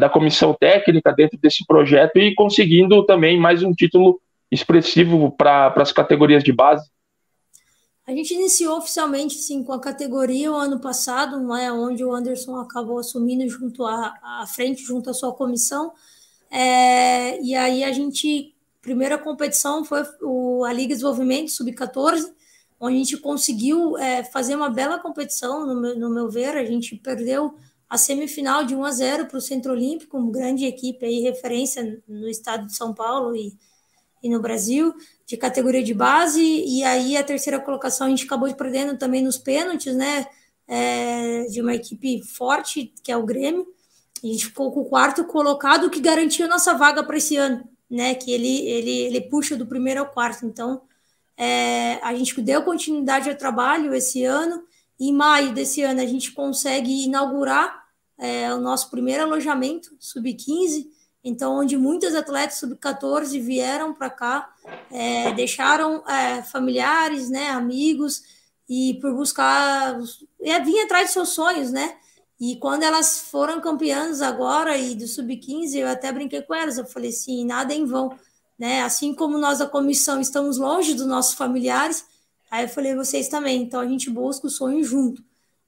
S1: da comissão técnica dentro desse projeto, e conseguindo também mais um título expressivo para as categorias de base.
S2: A gente iniciou oficialmente, sim, com a categoria o ano passado, né, onde o Anderson acabou assumindo junto à frente, junto à sua comissão. E aí primeira competição foi a Liga de Desenvolvimento Sub-14, onde a gente conseguiu fazer uma bela competição, no meu ver. A gente perdeu a semifinal de 1-0 para o Centro Olímpico, uma grande equipe aí, referência no estado de São Paulo e no Brasil, de categoria de base. E aí a terceira colocação a gente acabou perdendo também nos pênaltis, né, de uma equipe forte, que é o Grêmio. A gente ficou com o quarto colocado, que garantiu nossa vaga para esse ano, né, que ele puxa do primeiro ao quarto. Então, a gente deu continuidade ao trabalho esse ano. Em maio desse ano, a gente consegue inaugurar o nosso primeiro alojamento Sub-15, então, onde muitas atletas Sub-14 vieram para cá, deixaram familiares, né, amigos, e por buscar, vir atrás de seus sonhos, né? E quando elas foram campeãs agora, e do Sub-15, eu até brinquei com elas, eu falei assim, nada em vão, né? Assim como nós da comissão estamos longe dos nossos familiares, aí eu falei, vocês também, então a gente busca o sonho junto.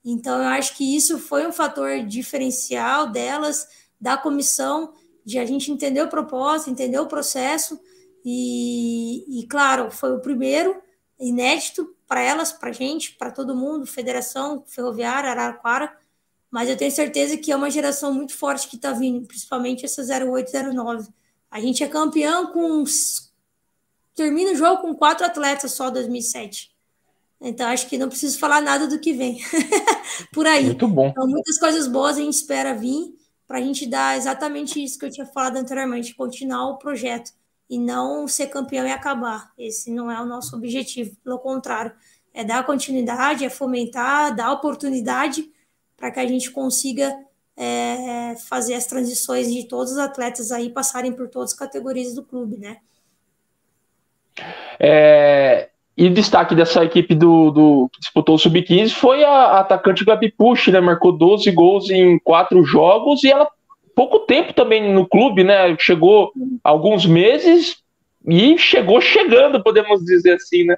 S2: Então, eu acho que isso foi um fator diferencial delas, da comissão, de a gente entender o propósito, entender o processo, e claro, foi o primeiro inédito para elas, para a gente, para todo mundo, Federação Ferroviária, Araraquara, mas eu tenho certeza que é uma geração muito forte que está vindo, principalmente essa 08, 09. A gente é campeão termina o jogo com 4 atletas só 2007. Então, acho que não preciso falar nada do que vem por aí.
S1: Muito bom.
S2: Então, muitas coisas boas a gente espera vir para a gente dar exatamente isso que eu tinha falado anteriormente, continuar o projeto e não ser campeão e acabar. Esse não é o nosso objetivo, pelo contrário, é dar continuidade, é fomentar, dar oportunidade para que a gente consiga fazer as transições de todos os atletas aí passarem por todas as categorias do clube, né?
S1: E destaque dessa equipe que disputou o Sub-15 foi a atacante Gabi Pucci, né? Marcou 12 gols em 4 jogos e ela pouco tempo também no clube, né? Chegou alguns meses e chegou chegando, podemos dizer assim, né?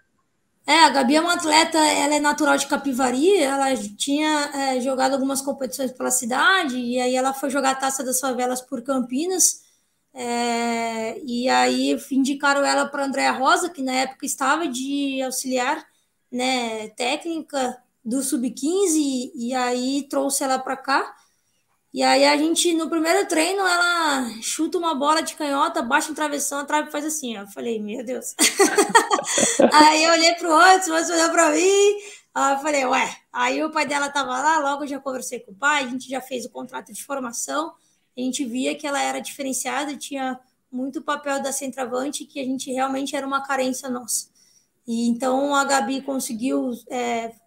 S2: A Gabi é uma atleta, ela é natural de Capivari, ela tinha jogado algumas competições pela cidade, e aí ela foi jogar a Taça das Favelas por Campinas, e aí indicaram ela para a Andréa Rosa, que na época estava de auxiliar, né, técnica do Sub-15, e aí trouxe ela para cá. E aí a gente, no primeiro treino, ela chuta uma bola de canhota, baixa em travessão, a trave faz assim, ó. Eu falei, meu Deus. Aí eu olhei pro outro olhou pra mim, aí eu falei, ué. Aí o pai dela tava lá, logo eu já conversei com o pai, a gente já fez o contrato de formação, a gente via que ela era diferenciada, tinha muito papel da centroavante, que a gente realmente era uma carência nossa. E então a Gabi conseguiu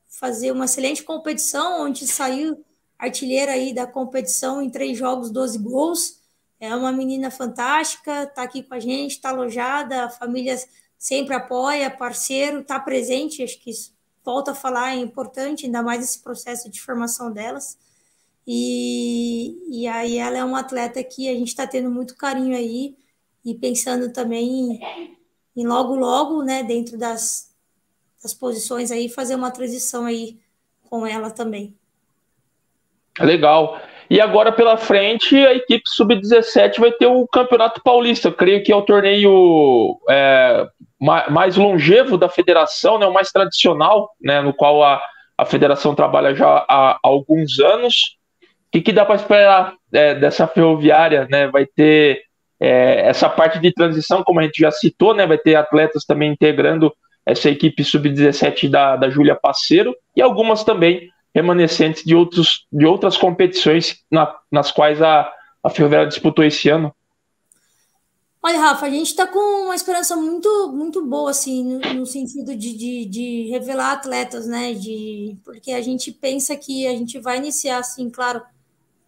S2: fazer uma excelente competição, onde saiu artilheira aí da competição em 3 jogos, 12 gols. É uma menina fantástica, está aqui com a gente, está alojada, a família sempre apoia, parceiro, está presente. Acho que isso, volta a falar, é importante, ainda mais esse processo de formação delas. E aí ela é uma atleta que a gente está tendo muito carinho aí e pensando também em logo, né, dentro das posições aí, fazer uma transição aí com ela também.
S1: Legal. E agora pela frente, a equipe Sub-17 vai ter o Campeonato Paulista. Eu creio que é o torneio mais longevo da federação, né, o mais tradicional, né, no qual a federação trabalha já há alguns anos. O que dá para esperar dessa Ferroviária? Né? Vai ter essa parte de transição, como a gente já citou, né? Vai ter atletas também integrando essa equipe Sub-17 da Júlia Passeiro e algumas também remanescentes de outras competições nas quais a Ferroviária disputou esse ano.
S2: Olha, Rafa, a gente está com uma esperança muito, muito boa, assim, no sentido de revelar atletas, né? Porque a gente pensa que a gente vai iniciar, assim, claro,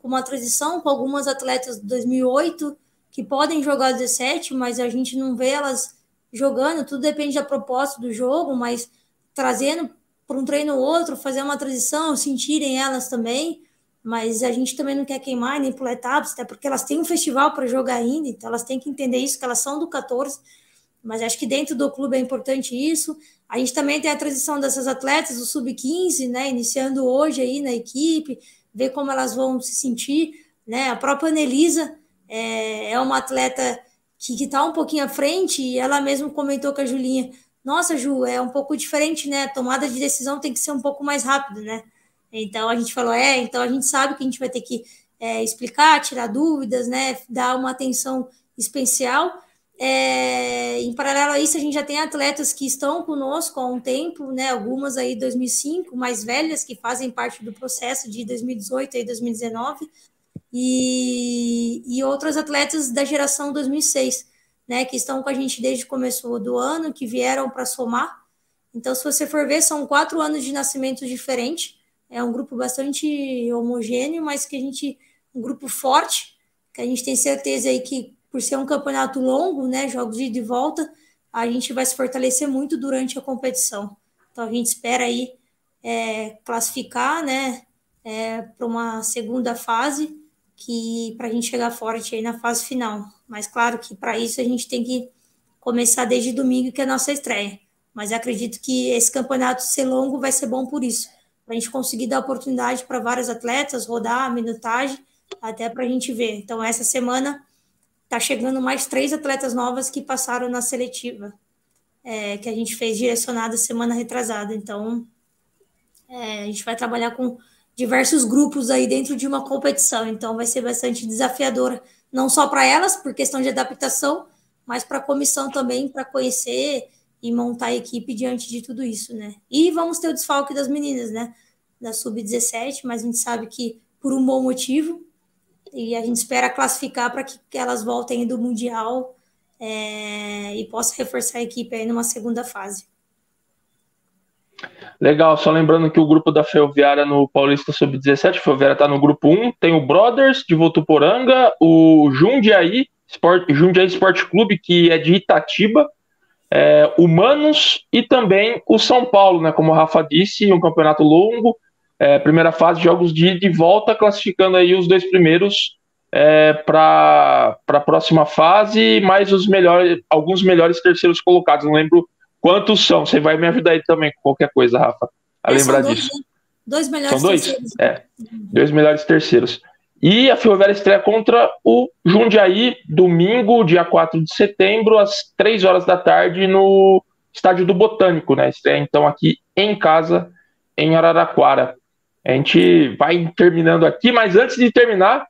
S2: com uma transição com algumas atletas de 2008 que podem jogar 17, mas a gente não vê elas jogando, tudo depende da proposta do jogo, mas trazendo para um treino ou outro, fazer uma transição, sentirem elas também, mas a gente também não quer queimar nem pular etapas, até porque elas têm um festival para jogar ainda, então elas têm que entender isso, que elas são do 14, mas acho que dentro do clube é importante isso. A gente também tem a transição dessas atletas, do Sub-15, né, iniciando hoje aí na equipe, ver como elas vão se sentir, né, a própria Anelisa é uma atleta que está um pouquinho à frente, e ela mesma comentou com a Julinha, nossa, Ju, é um pouco diferente, né, a tomada de decisão tem que ser um pouco mais rápido, né, então a gente falou, então a gente sabe que a gente vai ter que explicar, tirar dúvidas, né, dar uma atenção especial. Em paralelo a isso, a gente já tem atletas que estão conosco há um tempo, né, algumas aí 2005, mais velhas, que fazem parte do processo de 2018 e 2019, e outras atletas da geração 2006, né, que estão com a gente desde o começo do ano, que vieram para somar. Então, se você for ver, são 4 anos de nascimento diferentes. É um grupo bastante homogêneo, mas que um grupo forte, que a gente tem certeza aí que, por ser um campeonato longo, né, jogos de ida e volta, a gente vai se fortalecer muito durante a competição. Então, a gente espera aí classificar, né, para uma segunda fase, para a gente chegar forte aí na fase final. Mas, claro que para isso a gente tem que começar desde domingo, que é a nossa estreia. Mas acredito que esse campeonato ser longo vai ser bom por isso, para a gente conseguir dar oportunidade para vários atletas, rodar a minutagem, até para a gente ver. Então, essa semana está chegando mais 3 atletas novas que passaram na seletiva, que a gente fez direcionada semana retrasada. Então, a gente vai trabalhar com diversos grupos aí dentro de uma competição. Então, vai ser bastante desafiadora, não só para elas, por questão de adaptação, mas para a comissão também, para conhecer e montar a equipe diante de tudo isso, né? E vamos ter o desfalque das meninas, né? Da Sub-17, mas a gente sabe que por um bom motivo, e a gente espera classificar para que elas voltem do Mundial e possam reforçar a equipe aí numa segunda fase.
S1: Legal, só lembrando que o grupo da Ferroviária no Paulista Sub-17, a Ferroviária está no grupo 1, tem o Brothers de Votuporanga, o Jundiaí Sport Clube, que é de Itatiba, o Manos e também o São Paulo, né? Como o Rafa disse, um campeonato longo, primeira fase, jogos de ida e volta, classificando aí os 2 primeiros para a próxima fase, mais alguns melhores terceiros colocados. Não lembro quantos são. Você vai me ajudar aí também com qualquer coisa, Rafa, a lembrar disso.
S2: Né? 2 melhores
S1: são 2?
S2: Terceiros.
S1: 2 melhores terceiros. E a Ferroviária estreia contra o Jundiaí, domingo, dia 4 de setembro, às 3 horas da tarde, no Estádio do Botânico, né? Estreia, então, aqui em casa, em Araraquara. A gente vai terminando aqui, mas antes de terminar,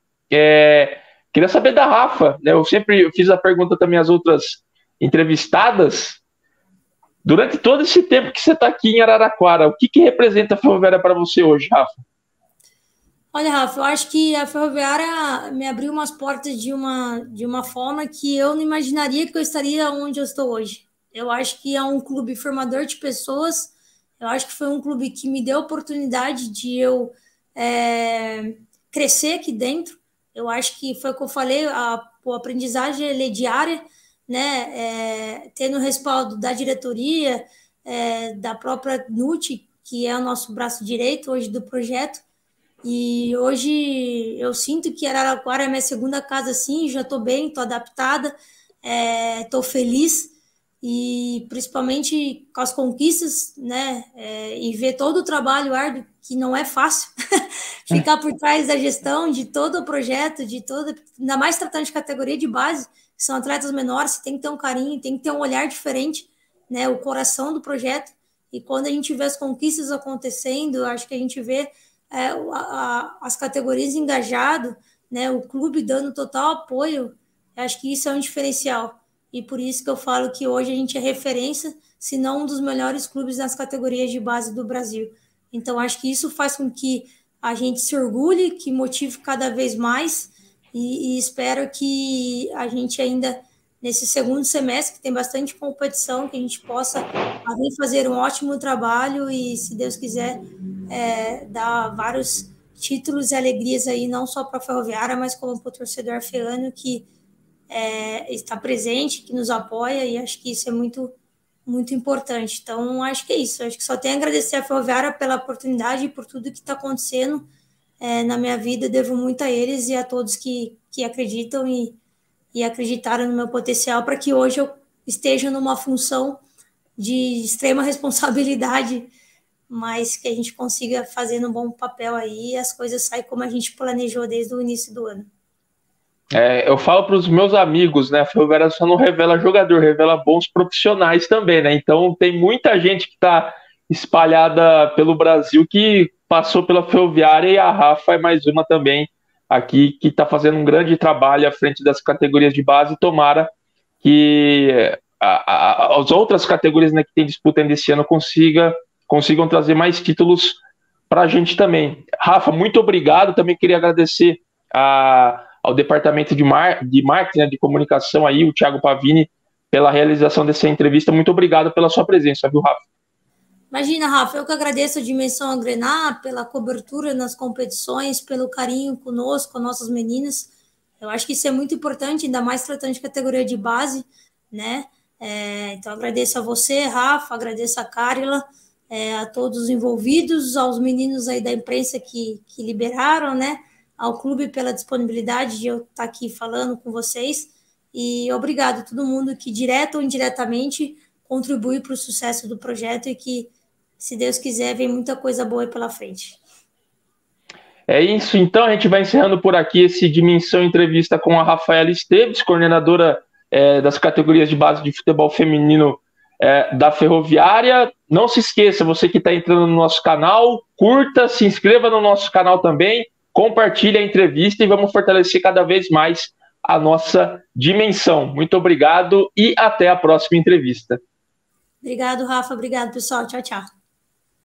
S1: queria saber da Rafa, né? Eu fiz a pergunta também às outras entrevistadas. Durante todo esse tempo que você está aqui em Araraquara, o que representa a Ferroviária para você hoje, Rafa?
S2: Olha, Rafa, eu acho que a Ferroviária me abriu umas portas de uma forma que eu não imaginaria que eu estaria onde eu estou hoje. Eu acho que é um clube formador de pessoas, eu acho que foi um clube que me deu a oportunidade de eu crescer aqui dentro. Eu acho que foi o que eu falei, a aprendizagem é diária, né? Tendo o respaldo da diretoria, da própria NUT, que é o nosso braço direito hoje do projeto. E hoje eu sinto que Araraquara é minha segunda casa, sim, já estou bem, estou adaptada, estou feliz, e principalmente com as conquistas, né, e ver todo o trabalho árduo, que não é fácil, ficar por trás da gestão de todo o projeto, ainda mais tratando de categoria de base, que são atletas menores, você tem que ter um carinho, tem que ter um olhar diferente, né, o coração do projeto, e quando a gente vê as conquistas acontecendo, acho que a gente vê as categorias engajado, né, o clube dando total apoio, acho que isso é um diferencial, e por isso que eu falo que hoje a gente é referência, se não um dos melhores clubes nas categorias de base do Brasil. Então acho que isso faz com que a gente se orgulhe, que motive cada vez mais, e espero que a gente ainda, nesse segundo semestre, que tem bastante competição, que a gente possa fazer um ótimo trabalho e, se Deus quiser, dar vários títulos e alegrias aí, não só para a Ferroviária, mas como para o torcedor ferrano que está presente, que nos apoia, e acho que isso é muito, muito importante. Então, acho que é isso. Acho que só tenho a agradecer a Ferroviária pela oportunidade e por tudo que está acontecendo na minha vida. Devo muito a eles e a todos que acreditam e acreditaram no meu potencial para que hoje eu esteja numa função de extrema responsabilidade, mas que a gente consiga fazer um bom papel aí e as coisas saem como a gente planejou desde o início do ano.
S1: Eu falo para os meus amigos, né? A Ferroviária só não revela jogador, revela bons profissionais também, né? Então tem muita gente que está espalhada pelo Brasil que passou pela Ferroviária, e a Rafa é mais uma também aqui que está fazendo um grande trabalho à frente das categorias de base. Tomara que as outras categorias, né, que tem disputa ainda esse ano consigam trazer mais títulos para a gente também. Rafa, muito obrigado. Também queria agradecer ao departamento de marketing, né, de comunicação aí, o Thiago Pavini, pela realização dessa entrevista. Muito obrigado pela sua presença, viu, Rafa?
S2: Imagina, Rafa, eu que agradeço a Dimensão Agrenar pela cobertura nas competições, pelo carinho conosco, com nossas meninas. Eu acho que isso é muito importante, ainda mais tratando de categoria de base, né? Então, agradeço a você, Rafa, agradeço a Carla, a todos os envolvidos, aos meninos aí da imprensa que liberaram, né? Ao clube pela disponibilidade de eu estar aqui falando com vocês, e obrigado a todo mundo que, direto ou indiretamente, contribui para o sucesso do projeto, e que, se Deus quiser, vem muita coisa boa aí pela frente.
S1: É isso, então a gente vai encerrando por aqui esse Dimensão Entrevista com a Rafaela Esteves, coordenadora das categorias de base de futebol feminino da Ferroviária. Não se esqueça, você que está entrando no nosso canal, curta, se inscreva no nosso canal também, compartilhe a entrevista e vamos fortalecer cada vez mais a nossa dimensão. Muito obrigado e até a próxima entrevista.
S2: Obrigado, Rafa. Obrigado, pessoal. Tchau, tchau.